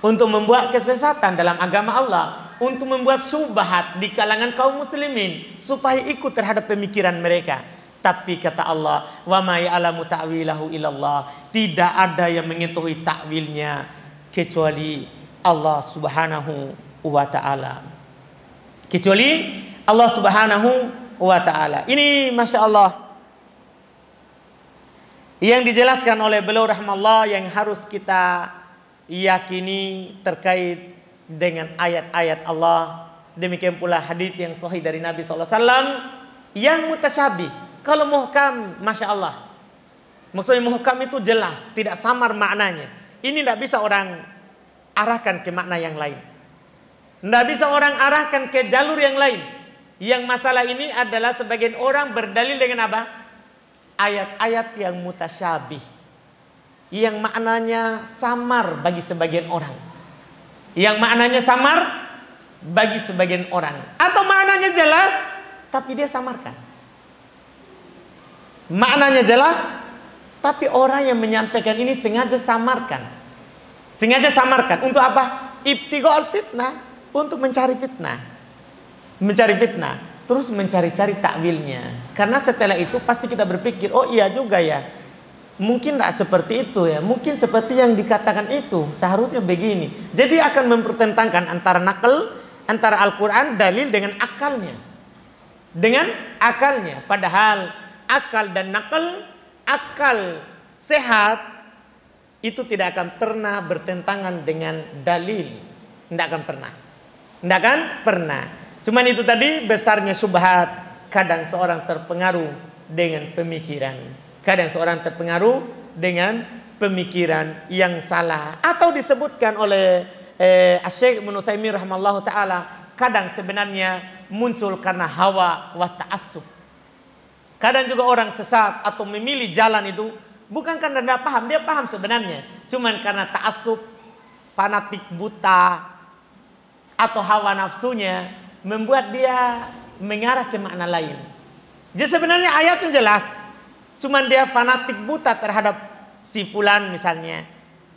Untuk membuat kesesatan dalam agama Allah. Untuk membuat syubhat di kalangan kaum muslimin supaya ikut terhadap pemikiran mereka. Tapi kata Allah, wa ma ya'lamu ta'wilahu illallah. Tidak ada yang mengetahui takwilnya kecuali Allah Subhanahu wa ta'ala. Kecuali Allah Subhanahu wa ta'ala. Ini Masya Allah yang dijelaskan oleh beliau rahmatullah, yang harus kita yakini terkait dengan ayat-ayat Allah. Demikian pula hadis yang sahih dari Nabi SAW yang mutasyabih. Kalau muhkam, Masya Allah, maksudnya muhkam itu jelas, tidak samar maknanya. Ini tidak bisa orang arahkan ke makna yang lain. Tidak bisa orang arahkan ke jalur yang lain. Yang masalah ini adalah sebagian orang berdalil dengan apa? Ayat-ayat yang mutasyabih, yang maknanya samar bagi sebagian orang. Yang maknanya samar bagi sebagian orang. Atau maknanya jelas, tapi dia samarkan. Maknanya jelas, tapi orang yang menyampaikan ini sengaja samarkan. Sengaja samarkan. Untuk apa? Ibtighaul fitnah. Untuk mencari fitnah. Mencari fitnah. Terus mencari-cari takwilnya. Karena setelah itu pasti kita berpikir, oh iya juga ya, mungkin tidak seperti itu ya, mungkin seperti yang dikatakan itu, seharusnya begini. Jadi akan mempertentangkan antara nakal, antara Al-Quran dalil dengan akalnya. Dengan akalnya. Padahal akal dan nakal, akal sehat itu tidak akan pernah bertentangan dengan dalil. Tidak akan pernah. Tidak akan pernah. Cuman itu tadi besarnya syubhat. Kadang seorang terpengaruh dengan pemikiran. Kadang seorang terpengaruh dengan pemikiran yang salah. Atau disebutkan oleh Syekh Ibnu Utsaimin rahimahullahu taala, kadang sebenarnya muncul karena hawa wa ta'assub. Kadang juga orang sesat atau memilih jalan itu bukan karena tidak paham, dia paham sebenarnya. Cuman karena ta'assub, fanatik buta, atau hawa nafsunya membuat dia mengarah ke makna lain. Jadi sebenarnya ayatnya jelas, cuman dia fanatik buta terhadap si fulan misalnya,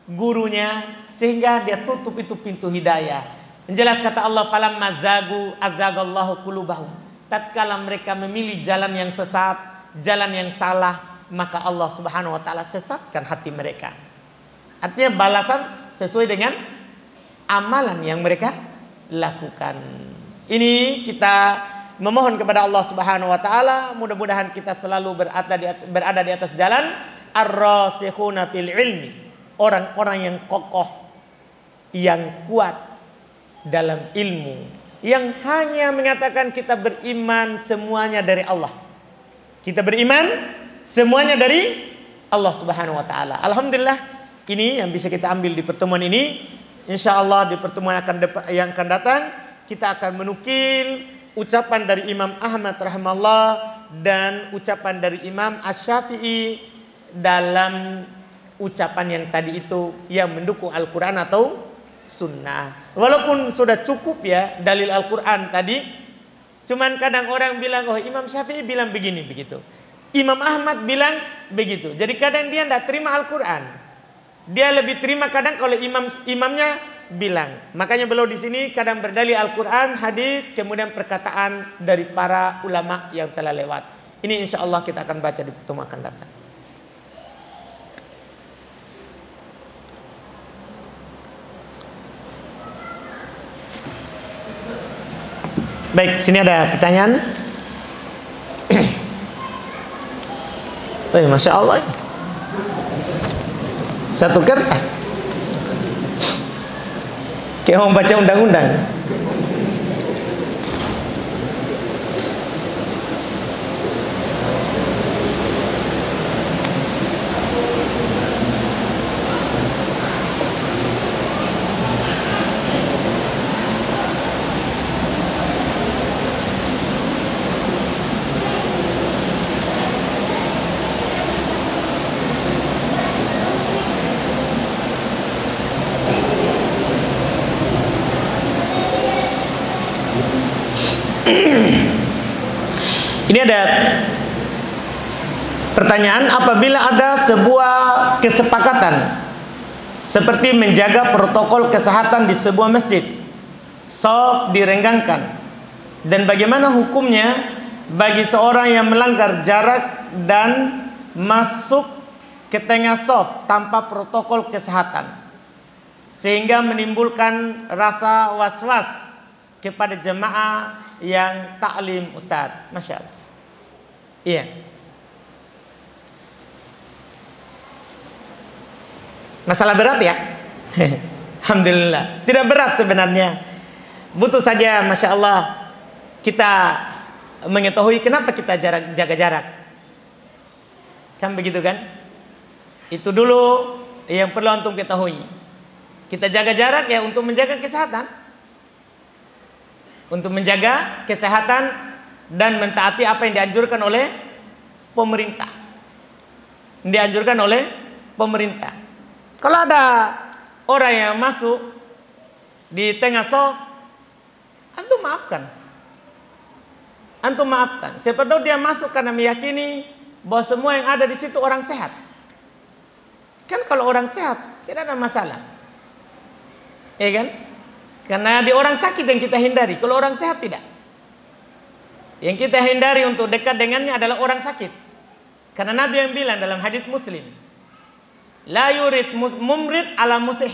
gurunya, sehingga dia tutup itu pintu hidayah. Menjelas kata Allah, falamma zagu azagallahu qulubahum. Tatkala mereka memilih jalan yang sesat, jalan yang salah, maka Allah Subhanahu wa taala sesatkan hati mereka. Artinya balasan sesuai dengan amalan yang mereka lakukan. Ini kita memohon kepada Allah Subhanahu wa taala, mudah-mudahan kita selalu berada di atas jalan ar-rasikhuna fil ilmi, orang-orang yang kokoh, yang kuat dalam ilmu, yang hanya mengatakan kita beriman semuanya dari Allah. Kita beriman semuanya dari Allah Subhanahu wa taala. Alhamdulillah, ini yang bisa kita ambil di pertemuan ini. Insya Allah di pertemuan yang akan datang kita akan menukil ucapan dari Imam Ahmad rahimahullah dan ucapan dari Imam Asy-Syafi'i dalam ucapan yang tadi itu yang mendukung Al-Quran atau Sunnah. Walaupun sudah cukup ya dalil Al-Quran tadi, cuman kadang orang bilang, oh Imam Syafi'i bilang begini begitu, Imam Ahmad bilang begitu. Jadi kadang dia tidak terima Al-Quran, dia lebih terima kadang kalau imamnya bilang. Makanya beliau di sini kadang berdalil Al-Quran, hadis, kemudian perkataan dari para ulama yang telah lewat. Ini insya Allah kita akan baca di pertemuan akan datang. Baik, sini ada pertanyaan. Masya Allah, satu kertas kayak mau baca undang-undang. Ini ada pertanyaan, apabila ada sebuah kesepakatan seperti menjaga protokol kesehatan di sebuah masjid, shaf direnggangkan, dan bagaimana hukumnya bagi seorang yang melanggar jarak dan masuk ke tengah shaf tanpa protokol kesehatan sehingga menimbulkan rasa was-was kepada jemaah yang taklim Ustaz. Masya Allah. Iya. Masalah berat ya? Alhamdulillah. Tidak berat sebenarnya. Butuh saja Masya Allah kita mengetahui kenapa kita jaga jarak. Kan begitu kan? Itu dulu yang perlu antum ketahui. Kita jaga jarak ya untuk menjaga kesehatan. Untuk menjaga kesehatan dan mentaati apa yang dianjurkan oleh pemerintah. Dianjurkan oleh pemerintah. Kalau ada orang yang masuk di tengah shaf, antum maafkan. Antum maafkan. Siapa tahu dia masuk karena meyakini bahwa semua yang ada di situ orang sehat. Kan kalau orang sehat tidak ada masalah. Ya kan? Karena di orang sakit yang kita hindari, kalau orang sehat tidak. Yang kita hindari untuk dekat dengannya adalah orang sakit. Karena Nabi yang bilang dalam hadits Muslim, la yurid mumrid ala musih.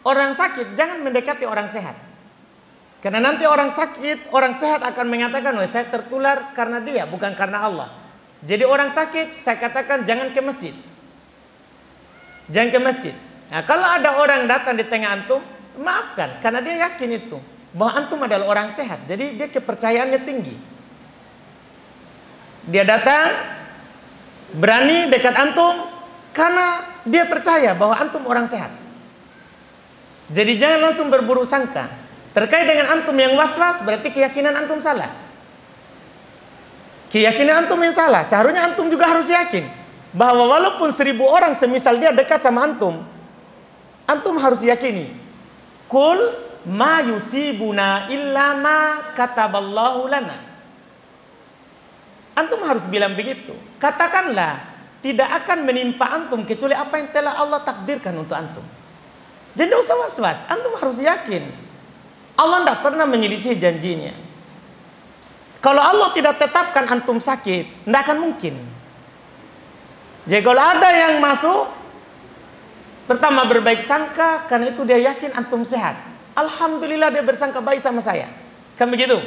Orang sakit jangan mendekati orang sehat. Karena nanti orang sakit, orang sehat akan mengatakan, "Oh, saya tertular karena dia, bukan karena Allah." Jadi orang sakit saya katakan jangan ke masjid. Jangan ke masjid. Nah, kalau ada orang datang di tengah antum, maafkan karena dia yakin itu bahwa antum adalah orang sehat. Jadi dia kepercayaannya tinggi. Dia datang berani dekat antum karena dia percaya bahwa antum orang sehat. Jadi jangan langsung berburuk sangka. Terkait dengan antum yang was-was berarti keyakinan antum salah. Keyakinan antum yang salah. Seharusnya antum juga harus yakin bahwa walaupun 1000 orang semisal dia dekat sama antum, antum harus yakini, kul ma yusibuna illa ma kataballahu lana. Antum harus bilang begitu. Katakanlah, tidak akan menimpa antum kecuali apa yang telah Allah takdirkan untuk antum. Jadi tidak usah was-was. Antum harus yakin Allah tidak pernah menyelisih janjinya. Kalau Allah tidak tetapkan antum sakit, tidak akan mungkin. Jadi kalau ada yang masuk, pertama berbaik sangka, karena itu dia yakin antum sehat. Alhamdulillah dia bersangka baik sama saya. Kan begitu?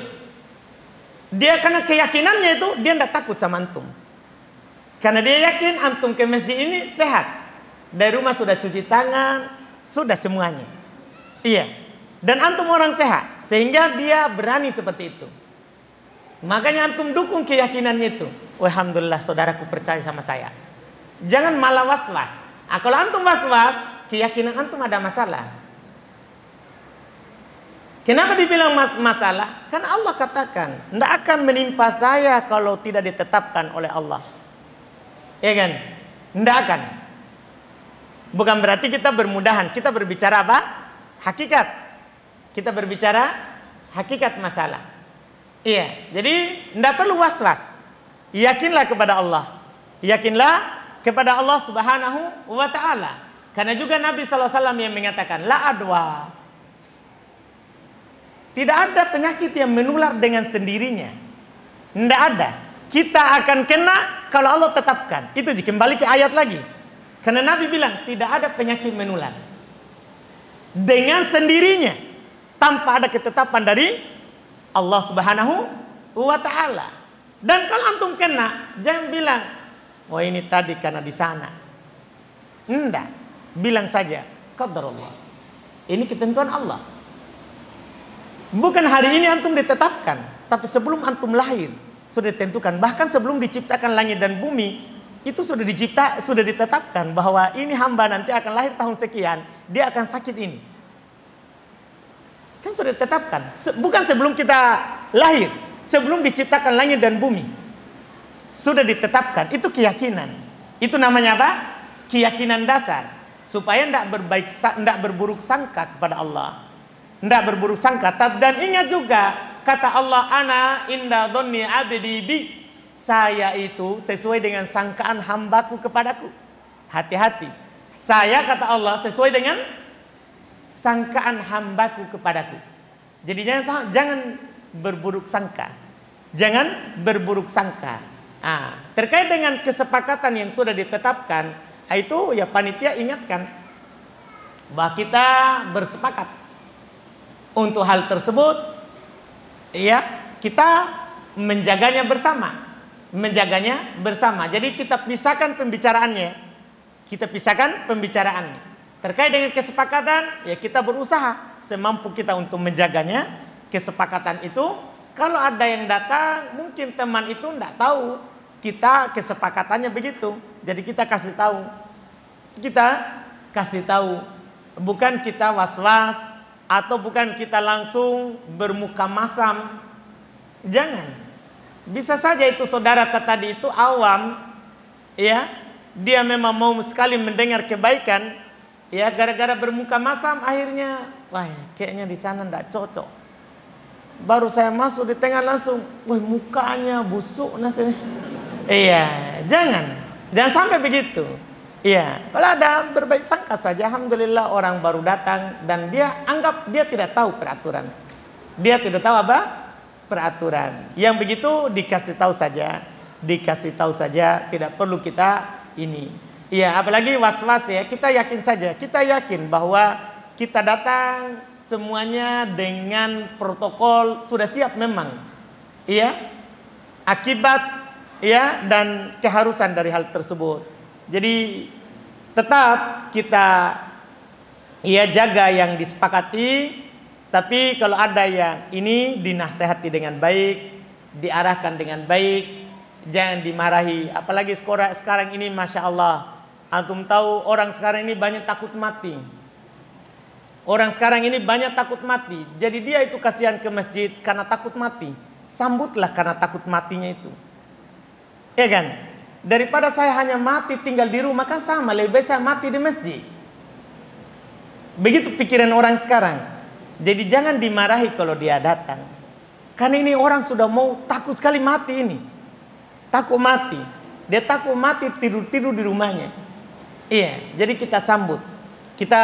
Dia karena keyakinannya itu dia tidak takut sama antum. Karena dia yakin antum ke masjid ini sehat. Dari rumah sudah cuci tangan, sudah semuanya. Iya. Dan antum orang sehat, sehingga dia berani seperti itu. Makanya antum dukung keyakinannya itu. Alhamdulillah saudaraku percaya sama saya. Jangan malah was-was. Nah, kalau antum was-was, keyakinan antum ada masalah. Kenapa dibilang masalah? Kan Allah katakan, tidak akan menimpa saya kalau tidak ditetapkan oleh Allah. Ya kan? Tidak akan. Bukan berarti kita bermudahan. Kita berbicara apa? Hakikat. Kita berbicara hakikat masalah. Iya. Jadi tidak perlu was-was. Yakinlah kepada Allah. Yakinlah kepada Allah Subhanahu wa ta'ala. Karena juga Nabi SAW yang mengatakan, la adwa. Tidak ada penyakit yang menular dengan sendirinya. Tidak ada. Kita akan kena kalau Allah tetapkan. Itu kembali ke ayat lagi. Karena Nabi bilang tidak ada penyakit menular dengan sendirinya tanpa ada ketetapan dari Allah Subhanahu wa ta'ala. Dan kalau antum kena, jangan bilang, wah ini tadi karena di sana. Tidak. Bilang saja, qadarullah. Ini ketentuan Allah. Bukan hari ini antum ditetapkan, tapi sebelum antum lahir sudah ditentukan. Bahkan sebelum diciptakan langit dan bumi, itu sudah ditetapkan bahwa ini hamba nanti akan lahir tahun sekian, dia akan sakit ini. Kan sudah ditetapkan. Bukan sebelum kita lahir, sebelum diciptakan langit dan bumi. Sudah ditetapkan, itu keyakinan. Itu namanya apa? Keyakinan dasar. Supaya tidak berburuk sangka kepada Allah. Tidak berburuk sangka. Dan ingat juga kata Allah, ana inda dhonni abdi bi. Saya itu sesuai dengan sangkaan hambaku kepadaku. Hati-hati. Saya kata Allah sesuai dengan sangkaan hambaku kepadaku. Jadi jangan berburuk sangka. Jangan berburuk sangka. Terkait dengan kesepakatan yang sudah ditetapkan, itu ya panitia ingatkan bahwa kita bersepakat untuk hal tersebut, ya kita menjaganya bersama. Jadi kita pisahkan pembicaraannya. Terkait dengan kesepakatan, ya kita berusaha semampu kita untuk menjaganya. Kesepakatan itu, kalau ada yang datang, mungkin teman itu tidak tahu kita kesepakatannya begitu. Jadi kita kasih tahu. Bukan kita was-was, atau bukan kita langsung bermuka masam. Jangan. Bisa saja itu saudara tadi itu awam, ya, dia memang mau sekali mendengar kebaikan, ya, gara-gara bermuka masam akhirnya, wah, kayaknya di sana tidak cocok. Baru saya masuk di tengah langsung, wah, mukanya busuk nasi. Iya, jangan sampai begitu. Iya, kalau ada berbaik sangka saja, alhamdulillah orang baru datang dan dia anggap dia tidak tahu peraturan. Dia tidak tahu apa? Peraturan. Yang begitu dikasih tahu saja, tidak perlu kita ini. Iya, apalagi was-was ya, kita yakin bahwa kita datang semuanya dengan protokol sudah siap memang. Iya. Akibat ya dan keharusan dari hal tersebut. Jadi tetap kita jaga yang disepakati, tapi kalau ada yang ini dinasehati dengan baik, diarahkan dengan baik, jangan dimarahi. Apalagi sekarang ini Masya Allah, antum tahu orang sekarang ini banyak takut mati. Jadi dia itu kasihan ke masjid karena takut mati. Sambutlah karena takut matinya itu. Ya kan? Daripada saya hanya mati tinggal di rumah, kan sama, lebih baik saya mati di masjid. Begitu pikiran orang sekarang. Jadi jangan dimarahi kalau dia datang. Karena ini orang sudah mau takut sekali mati ini. Takut mati. Dia takut mati tidur-tidur di rumahnya. Iya, jadi kita sambut. Kita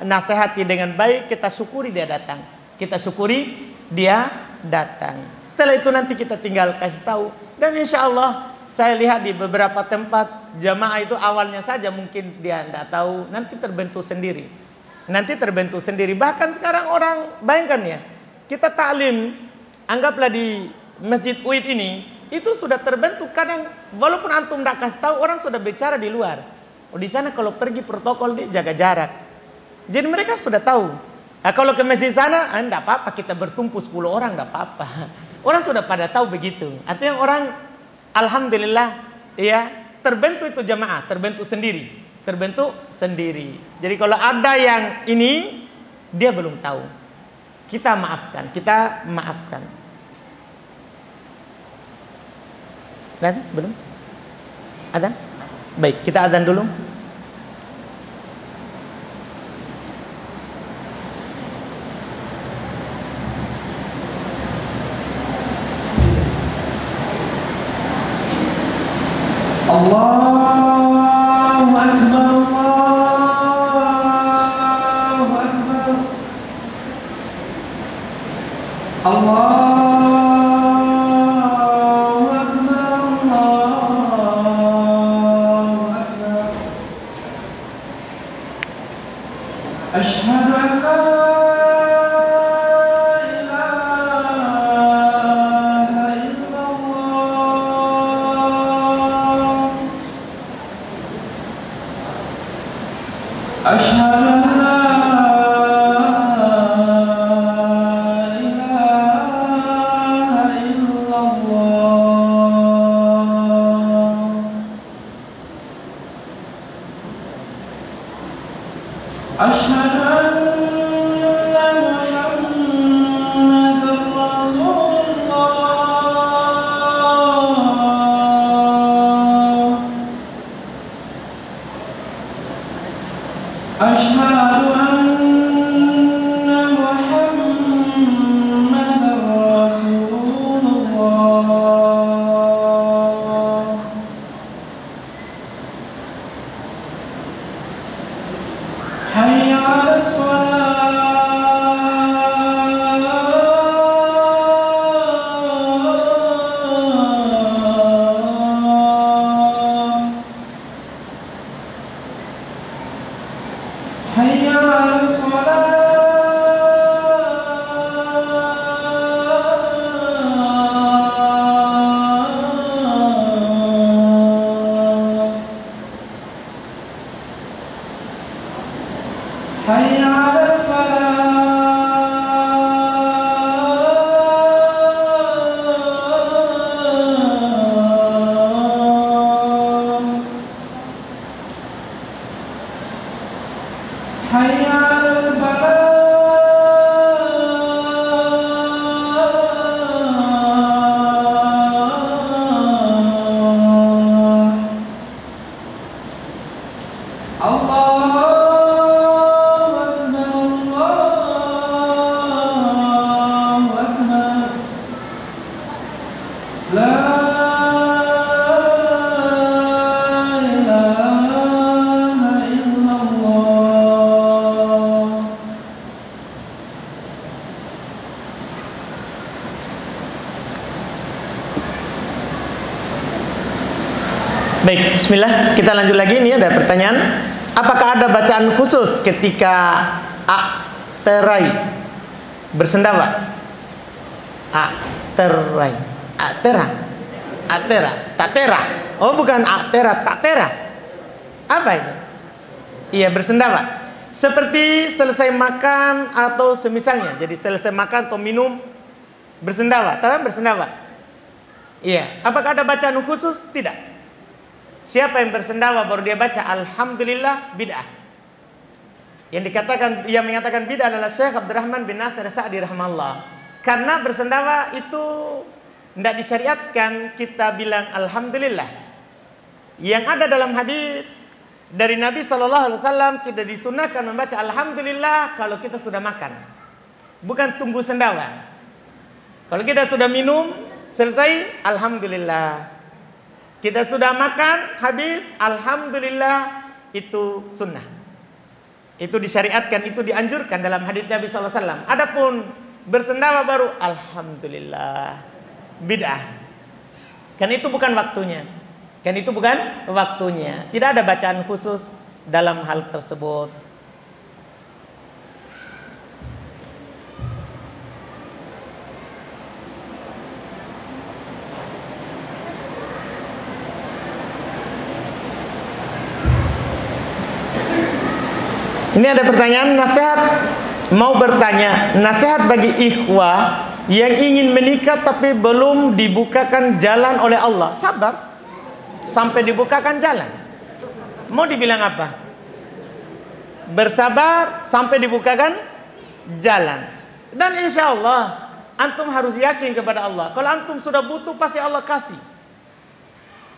nasihati dengan baik, kita syukuri dia datang. Setelah itu nanti kita tinggal kasih tahu. Dan insya Allah saya lihat di beberapa tempat jamaah itu awalnya saja mungkin dia tidak tahu, nanti terbentuk sendiri. Bahkan sekarang orang, bayangkan ya, kita taklim, anggaplah di Masjid UID ini, itu sudah terbentuk. Kadang walaupun antum tidak kasih tahu, orang sudah bicara di luar. Di sana kalau pergi protokol dia jaga jarak. Jadi mereka sudah tahu. Nah, kalau ke masjid sana, tidak apa-apa kita bertumpu 10 orang, tidak apa-apa. Orang sudah pada tahu begitu. Artinya orang alhamdulillah, ya, terbentuk itu jamaah, terbentuk sendiri. Jadi kalau ada yang ini, dia belum tahu. Kita maafkan, kita maafkan. Ada? Belum? Ada? Baik, kita adzan dulu. Allahu Akbar, Allahu Akbar, Allahu Akbar, Allahu Akbar. Asyhadu an la ilaha illallah. Asyhadu an la ilaha illallah. Asyhadu anna Muhammadar Rasulullah. Asyhadu anna Muhammadar Rasulullah. Hayya 'alas shalah. Hayya 'alas shalah. Hayya 'alal falah. Hayya 'alal falah. Allahu Akbar, Allahu Akbar. La ilaha illallah. Baik, bismillah. Kita lanjut lagi. Ini ada pertanyaan. Apakah ada bacaan khusus ketika akterai bersendawa? Akterai, aktera, aktera, tatera. Oh, bukan aktera, tatera. Apa itu? Iya, bersendawa. Seperti selesai makan atau semisalnya. Jadi selesai makan atau minum bersendawa. Tahu kan bersendawa? Iya. Apakah ada bacaan khusus? Tidak. Siapa yang bersendawa baru dia baca alhamdulillah, bid'ah. Yang mengatakan bid'ah adalah Syekh Abdurrahman bin Nasir Sa'di rahimahullah. Karena bersendawa itu tidak disyariatkan kita bilang alhamdulillah. Yang ada dalam hadis dari Nabi SAW tidak disunahkan membaca alhamdulillah kalau kita sudah makan. Bukan tunggu sendawa. Kalau kita sudah minum selesai alhamdulillah. Kita sudah makan, habis, alhamdulillah, itu sunnah. Itu disyariatkan, itu dianjurkan dalam hadits Nabi SAW. Adapun bersendawa baru, alhamdulillah, bid'ah. Kan itu bukan waktunya. Kan itu bukan waktunya. Tidak ada bacaan khusus dalam hal tersebut. Ini ada pertanyaan, nasihat, mau bertanya, nasihat bagi ikhwah yang ingin menikah tapi belum dibukakan jalan oleh Allah. Sabar sampai dibukakan jalan. Mau dibilang apa? Bersabar sampai dibukakan jalan. Dan insya Allah antum harus yakin kepada Allah. Kalau antum sudah butuh, pasti Allah kasih.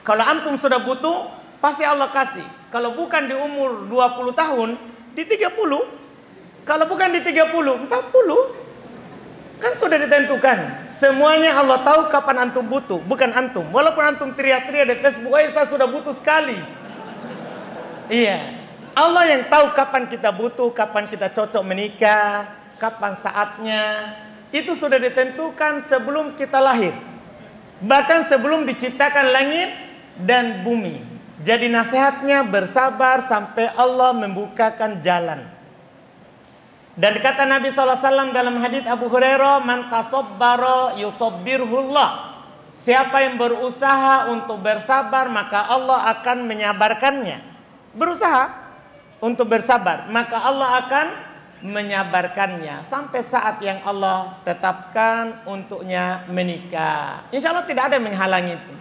Kalau antum sudah butuh, pasti Allah kasih. Kalau bukan di umur 20 tahun, di 30. Kalau bukan di 30, 40. Kan sudah ditentukan. Semuanya Allah tahu kapan antum butuh, bukan antum. Walaupun antum teriak-teriak di Facebook, saya sudah butuh sekali. Iya. Allah yang tahu kapan kita butuh, kapan kita cocok menikah, kapan saatnya. Itu sudah ditentukan sebelum kita lahir. Bahkan sebelum diciptakan langit dan bumi. Jadi nasihatnya bersabar sampai Allah membukakan jalan. Dan kata Nabi SAW dalam hadits Abu Hurairah, man tasabbara yusabbirhullah. Siapa yang berusaha untuk bersabar, maka Allah akan menyabarkannya. Berusaha untuk bersabar, maka Allah akan menyabarkannya sampai saat yang Allah tetapkan untuknya menikah. Insya Allah tidak ada yang menghalangi itu.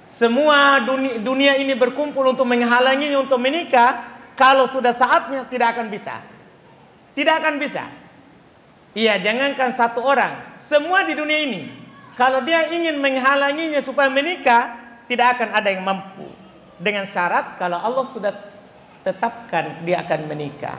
Semua dunia ini berkumpul untuk menghalanginya untuk menikah. Kalau sudah saatnya, tidak akan bisa. Tidak akan bisa. Iya, jangankan satu orang, semua di dunia ini, kalau dia ingin menghalanginya supaya menikah, tidak akan ada yang mampu. Dengan syarat kalau Allah sudah tetapkan dia akan menikah.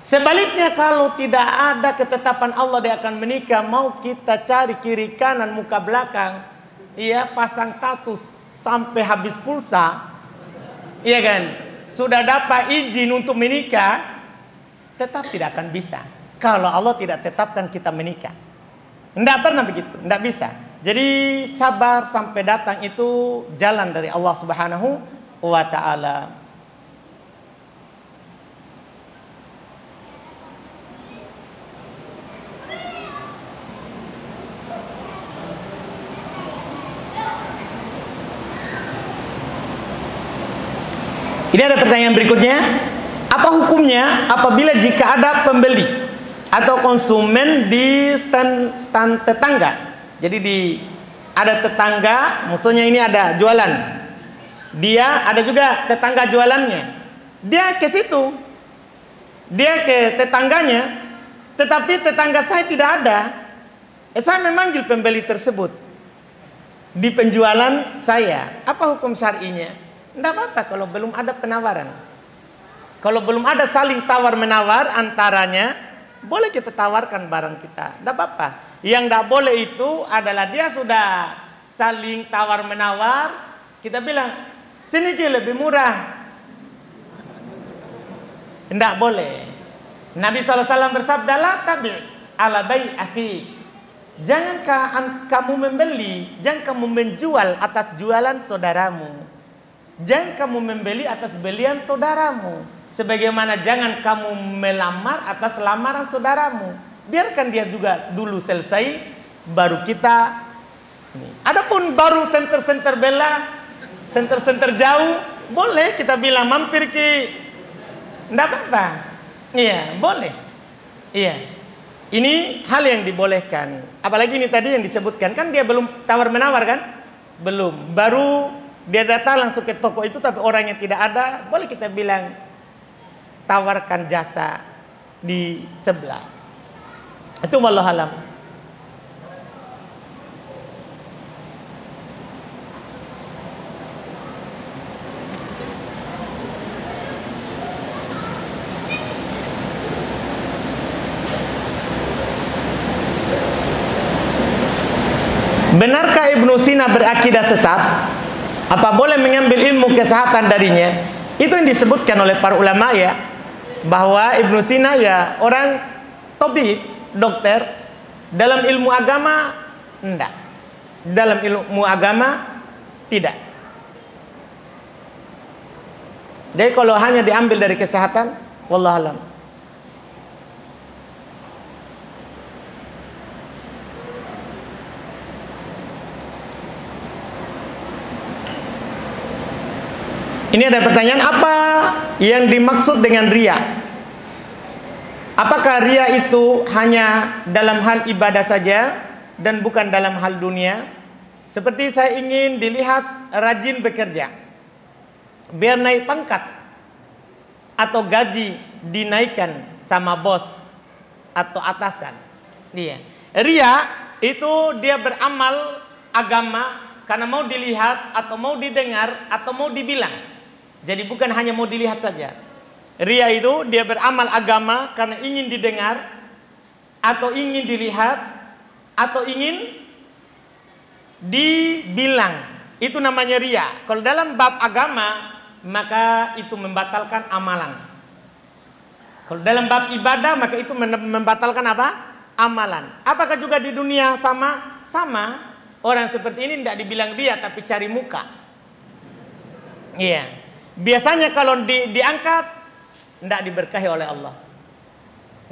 Sebaliknya kalau tidak ada ketetapan Allah dia akan menikah, mau kita cari kiri kanan muka belakang, iya, pasang status sampai habis pulsa, iya kan, sudah dapat izin untuk menikah, tetap tidak akan bisa kalau Allah tidak tetapkan kita menikah. Tidak pernah begitu, tidak bisa. Jadi sabar sampai datang itu jalan dari Allah Subhanahu wa ta'ala. Ini ada pertanyaan berikutnya. Apa hukumnya apabila jika ada pembeli atau konsumen di stand tetangga? Jadi ada tetangga, maksudnya ini ada jualan. Dia ada juga tetangga jualannya. Dia ke situ. Dia ke tetangganya, tetapi tetangga saya tidak ada. Saya memanggil pembeli tersebut di penjualan saya. Apa hukum syar'inya? Tidak apa-apa kalau belum ada penawaran. Kalau belum ada saling tawar-menawar antaranya, boleh kita tawarkan barang kita. Tidak apa-apa. Yang tidak boleh itu adalah dia sudah saling tawar-menawar, kita bilang, sini Ki lebih murah. Tidak boleh. Nabi SAW bersabda, la tabi' ala bai' akhi. Jangan kamu membeli, jangan kamu menjual atas jualan saudaramu. Jangan kamu membeli atas belian saudaramu. Sebagaimana jangan kamu melamar atas lamaran saudaramu. Biarkan dia juga dulu selesai, baru kita. Adapun baru senter-senter bela, senter-senter jauh, boleh kita bilang mampir Ki. Tidak apa-apa. Iya, boleh. Iya. Ini hal yang dibolehkan. Apalagi ini tadi yang disebutkan, kan dia belum tawar-menawar kan? Belum. Baru dia datang langsung ke toko itu, tapi orangnya tidak ada, boleh kita bilang tawarkan jasa di sebelah. Itu wallahu alam. Benarkah Ibnu Sina berakidah sesat? Apa boleh mengambil ilmu kesehatan darinya? Itu yang disebutkan oleh para ulama ya, bahwa Ibnu Sina ya orang tabib, dokter. Dalam ilmu agama enggak. Dalam ilmu agama tidak. Jadi kalau hanya diambil dari kesehatan, wallahu alam. Ini ada pertanyaan, apa yang dimaksud dengan ria? Apakah ria itu hanya dalam hal ibadah saja dan bukan dalam hal dunia? Seperti saya ingin dilihat rajin bekerja, biar naik pangkat, atau gaji dinaikkan sama bos atau atasan. Iya. Ria itu dia beramal agama karena mau dilihat atau mau didengar atau mau dibilang. Jadi bukan hanya mau dilihat saja. Ria itu dia beramal agama karena ingin didengar atau ingin dilihat atau ingin dibilang. Itu namanya ria. Kalau dalam bab agama maka itu membatalkan amalan. Kalau dalam bab ibadah maka itu membatalkan apa? Amalan. Apakah juga di dunia sama? Sama. Orang seperti ini tidak dibilang dia tapi cari muka. Iya. Biasanya kalau diangkat tidak diberkahi oleh Allah.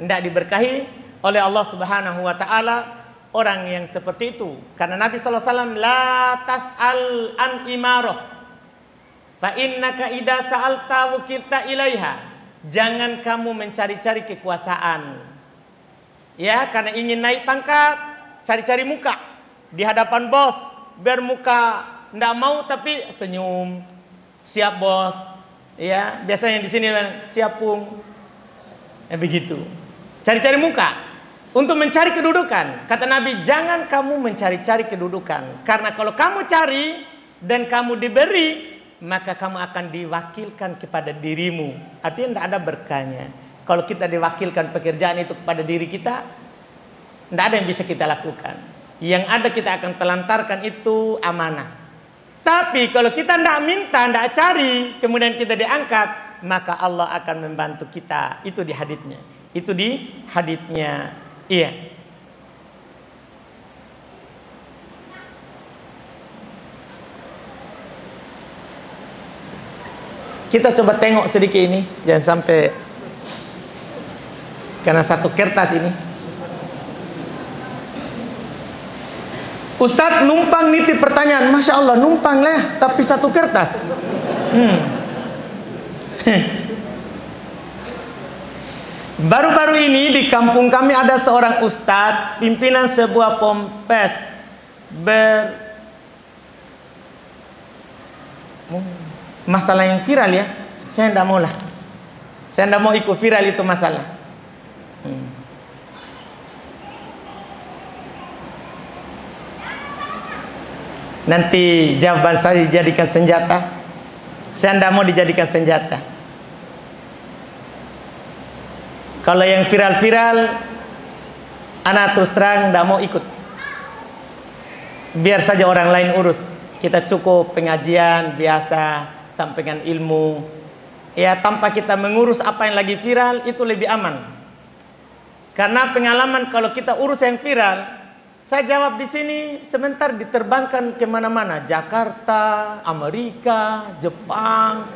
Tidak diberkahi oleh Allah Subhanahu wa taala orang yang seperti itu. Karena Nabi sallallahu alaihi wasallam la tas'al an imarah. Fa innaka idza sa'alta wukilta ilaiha. Jangan kamu mencari-cari kekuasaan. Ya, karena ingin naik pangkat, cari-cari muka di hadapan bos, biar muka ndak mau tapi senyum. Siap bos. Ya, biasanya di sini siap pung. Begitu. Cari-cari muka untuk mencari kedudukan. Kata Nabi, jangan kamu mencari-cari kedudukan. Karena kalau kamu cari dan kamu diberi, maka kamu akan diwakilkan kepada dirimu. Artinya tidak ada berkahnya. Kalau kita diwakilkan pekerjaan itu kepada diri kita, tidak ada yang bisa kita lakukan. Yang ada kita akan telantarkan itu amanah. Tapi kalau kita tidak minta, tidak cari, kemudian kita diangkat, maka Allah akan membantu kita. Itu di haditsnya. Itu di haditsnya. Iya. Kita coba tengok sedikit ini, jangan sampai karena satu kertas ini. Ustadz numpang nitip pertanyaan, Masya Allah numpang lah, tapi satu kertas. Baru-baru ini di kampung kami ada seorang ustadz pimpinan sebuah pompes masalah yang viral ya. Saya tidak mau lah. Saya tidak mau ikut viral itu masalah. Nanti jawaban saya dijadikan senjata. Saya tidak mau dijadikan senjata. Kalau yang viral-viral, anak terus terang tidak mau ikut. Biar saja orang lain urus. Kita cukup pengajian biasa, sampaikan ilmu. Ya, tanpa kita mengurus apa yang lagi viral, itu lebih aman. Karena pengalaman kalau kita urus yang viral, saya jawab di sini, sebentar diterbangkan kemana-mana. Jakarta, Amerika, Jepang.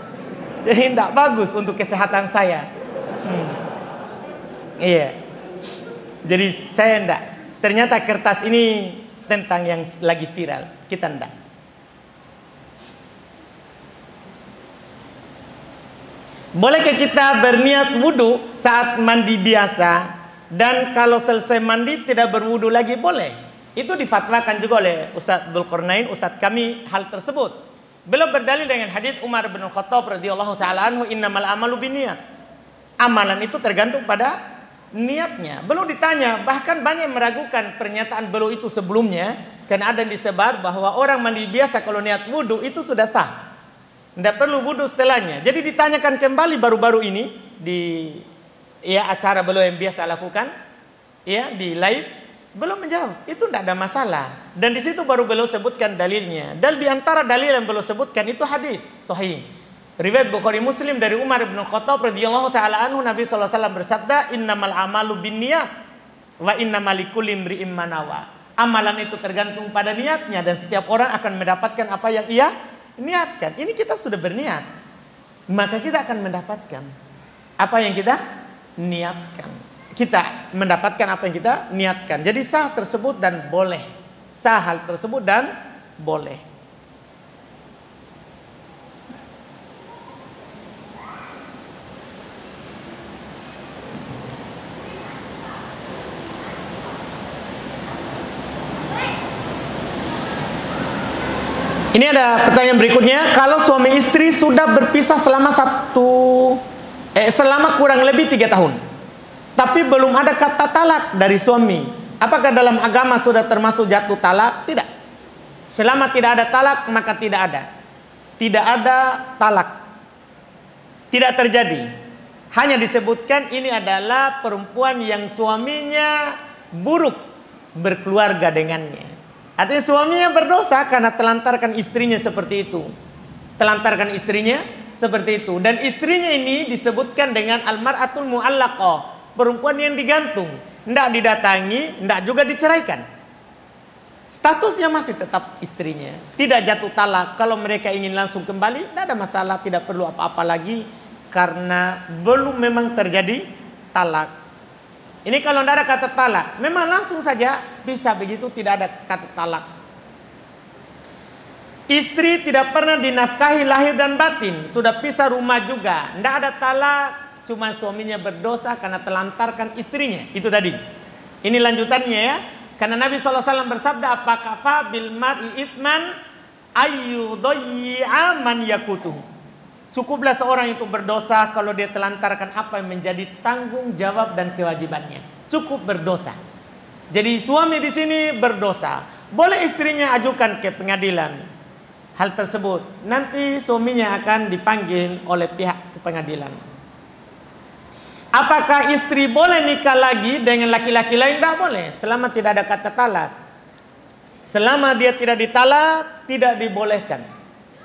Jadi tidak bagus untuk kesehatan saya. Iya. Jadi saya tidak. Ternyata kertas ini tentang yang lagi viral. Kita tidak. Bolehkah kita berniat wudhu saat mandi biasa? Dan kalau selesai mandi tidak berwudu lagi? Boleh. Itu difatwakan juga oleh Ustadz Dzulqarnain, Ustadz kami, hal tersebut. Beliau berdalil dengan hadits Umar bin Khattab radhiyallahu taala anhu, innamal amalu binniyat. Amalan itu tergantung pada niatnya. Beliau ditanya, bahkan banyak yang meragukan pernyataan beliau itu sebelumnya, karena ada yang disebar bahwa orang mandi biasa kalau niat wudu itu sudah sah. Tidak perlu wudu setelahnya. Jadi ditanyakan kembali baru-baru ini di acara beliau yang biasa lakukan, di live, belum menjawab. Itu tidak ada masalah. Dan di situ baru beliau sebutkan dalilnya. Dan di antara dalil yang beliau sebutkan itu hadis sahih. Riwayat Bukhari Muslim dari Umar bin Khattab radhiyallahu taala anhu, Nabi sallallahu alaihi wasallam bersabda, "Innamal amalu binniyat wa innamal likulli imri'in ma nawa." Amalan itu tergantung pada niatnya dan setiap orang akan mendapatkan apa yang ia niatkan. Ini kita sudah berniat, maka kita akan mendapatkan apa yang kita niatkan. Kita mendapatkan apa yang kita niatkan. Jadi sah tersebut dan boleh. Sah hal tersebut dan boleh. Ini ada pertanyaan berikutnya. Kalau suami istri sudah berpisah selama kurang lebih 3 tahun, tapi belum ada kata talak dari suami. Apakah dalam agama sudah termasuk jatuh talak? Tidak. Selama tidak ada talak, maka tidak ada. Tidak ada talak. Tidak terjadi. Hanya disebutkan ini adalah perempuan yang suaminya buruk berkeluarga dengannya. Artinya suaminya berdosa karena telantarkan istrinya seperti itu. Telantarkan istrinya seperti itu. Dan istrinya ini disebutkan dengan almar'atul mu'allaqah, perempuan yang digantung, tidak didatangi, tidak juga diceraikan. Statusnya masih tetap istrinya, tidak jatuh talak. Kalau mereka ingin langsung kembali, tidak ada masalah, tidak perlu apa-apa lagi, karena belum memang terjadi talak. Ini kalau tidak ada kata talak, memang langsung saja bisa begitu, tidak ada kata talak. Istri tidak pernah dinafkahi lahir dan batin, sudah pisah rumah juga, tidak ada talak, cuma suaminya berdosa karena telantarkan istrinya. Itu tadi. Ini lanjutannya ya. Karena Nabi SAW bersabda, apakah bil mar'i ithman ayyudayyi'a man yakutuh. Cukuplah seorang itu berdosa kalau dia telantarkan apa yang menjadi tanggung jawab dan kewajibannya. Cukup berdosa. Jadi suami di sini berdosa. Boleh istrinya ajukan ke pengadilan hal tersebut. Nanti suaminya akan dipanggil oleh pihak pengadilan. Apakah istri boleh nikah lagi dengan laki-laki lain? Tidak boleh, selama tidak ada kata talak. Selama dia tidak ditalak, tidak dibolehkan.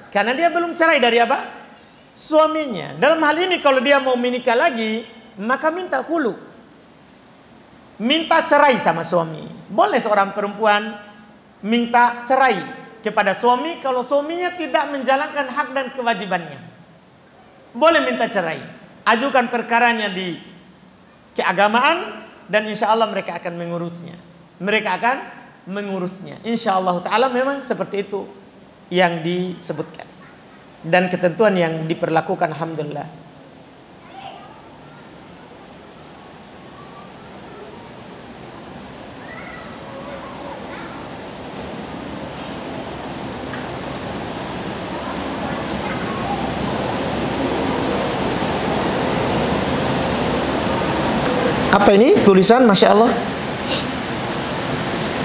Karena dia belum cerai dari apa? Suaminya. Dalam hal ini kalau dia mau menikah lagi, maka minta khulu. Minta cerai sama suami. Boleh seorang perempuan minta cerai kepada suami kalau suaminya tidak menjalankan hak dan kewajibannya. Boleh minta cerai. Ajukan perkaranya di keagamaan dan insya Allah mereka akan mengurusnya. Mereka akan mengurusnya. Insya Allah Ta'ala memang seperti itu yang disebutkan. Dan ketentuan yang diperlakukan, alhamdulillah. Apa ini tulisan? Masya Allah.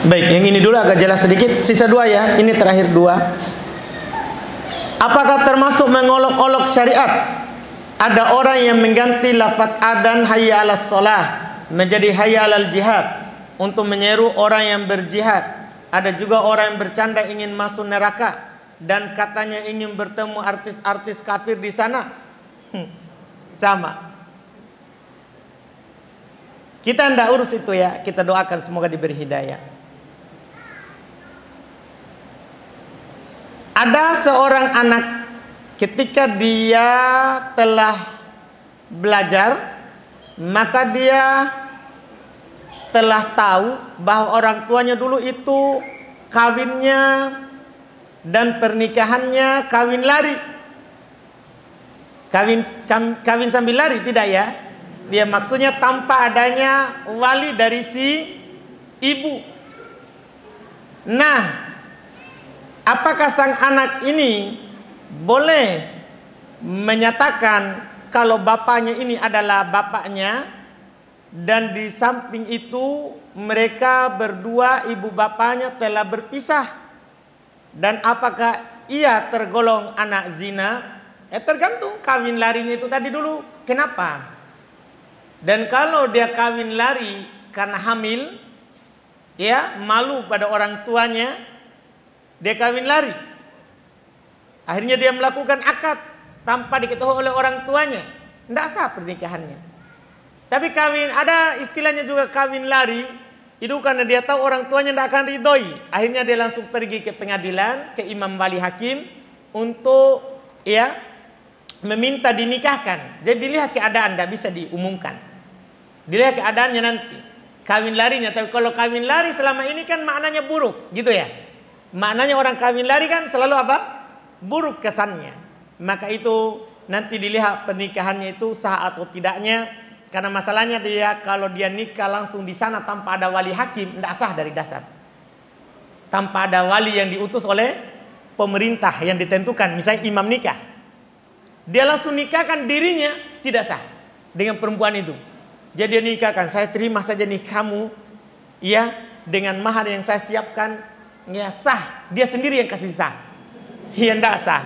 Baik, yang ini dulu agak jelas sedikit. Sisa dua ya, ini terakhir dua. Apakah termasuk mengolok-olok syariat? Ada orang yang mengganti lafaz adzan hayya 'alas shalah menjadi hayya 'alal jihad untuk menyeru orang yang berjihad. Ada juga orang yang bercanda ingin masuk neraka dan katanya ingin bertemu artis-artis kafir di sana. Sama. Kita tidak urus itu ya. Kita doakan semoga diberi hidayah. Ada seorang anak ketika dia telah belajar, maka dia telah tahu bahwa orang tuanya dulu itu kawinnya dan pernikahannya kawin lari. Kawin sambil lari, tidak ya? Dia maksudnya tanpa adanya wali dari si ibu. Nah, apakah sang anak ini boleh menyatakan kalau bapaknya ini adalah bapaknya dan di samping itu mereka berdua ibu bapaknya telah berpisah? Dan apakah ia tergolong anak zina? Tergantung kawin larinya itu tadi dulu. Kenapa? Dan kalau dia kawin lari karena hamil, ya malu pada orang tuanya, dia kawin lari. Akhirnya dia melakukan akad tanpa diketahui oleh orang tuanya, tidak sah pernikahannya. Tapi kawin, ada istilahnya juga kawin lari, itu karena dia tahu orang tuanya tidak akan ridhoi. Akhirnya dia langsung pergi ke pengadilan, ke imam wali hakim untuk ya meminta dinikahkan. Jadi dilihat keadaan, tidak bisa diumumkan. Dilihat keadaannya nanti. Kawin larinya, tapi kalau kawin lari selama ini kan maknanya buruk, gitu ya. Maknanya orang kawin lari kan selalu apa? Buruk kesannya. Maka itu nanti dilihat pernikahannya itu sah atau tidaknya. Karena masalahnya dia kalau dia nikah langsung di sana tanpa ada wali hakim, tidak sah dari dasar. Tanpa ada wali yang diutus oleh pemerintah yang ditentukan, misalnya imam nikah. Dia langsung nikahkan dirinya, tidak sah dengan perempuan itu. Jadi dia nikahkan, saya terima saja nikahmu, ya, dengan mahar yang saya siapkan, ya sah. Dia sendiri yang kasih sah. Ya tidak sah.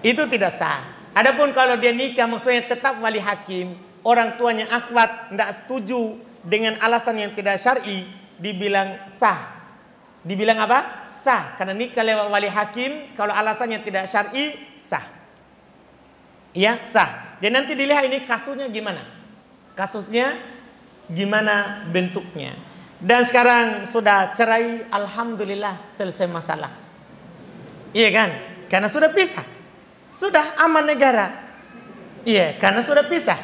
Itu tidak sah. Adapun kalau dia nikah maksudnya tetap wali hakim, orang tuanya akhwat tidak setuju dengan alasan yang tidak syar'i, dibilang sah. Dibilang apa? Sah. Karena nikah lewat wali hakim, kalau alasannya tidak syar'i, sah. Ya, sah. Jadi nanti dilihat ini kasusnya gimana. Kasusnya gimana bentuknya. Dan sekarang sudah cerai, alhamdulillah selesai masalah. Iya kan? Karena sudah pisah. Sudah aman negara. Iya, karena sudah pisah.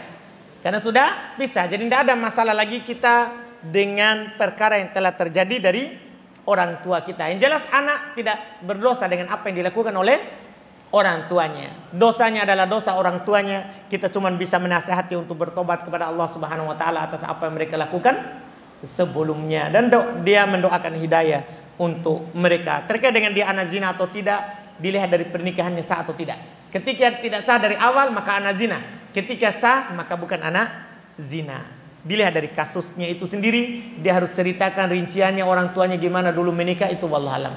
Karena sudah pisah. Jadi tidak ada masalah lagi kita dengan perkara yang telah terjadi dari orang tua kita. Yang jelas anak tidak berdosa dengan apa yang dilakukan oleh orang tuanya. Dosanya adalah dosa orang tuanya. Kita cuma bisa menasihati untuk bertobat kepada Allah Subhanahu wa taala atas apa yang mereka lakukan sebelumnya, dan dia mendoakan hidayah untuk mereka. Terkait dengan dia anak zina atau tidak, dilihat dari pernikahannya sah atau tidak. Ketika tidak sah dari awal maka anak zina. Ketika sah maka bukan anak zina. Dilihat dari kasusnya itu sendiri, dia harus ceritakan rinciannya orang tuanya gimana dulu menikah, itu wallahu alam.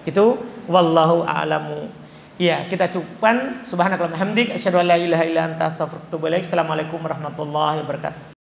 Itu wallahu a'lamu. Ya, kita cukupkan. Subhanakallahumma hamdik asyhadu an la ilaha illa anta astaghfiruka wa atubu ilaik. Assalamualaikum warahmatullahi wabarakatuh.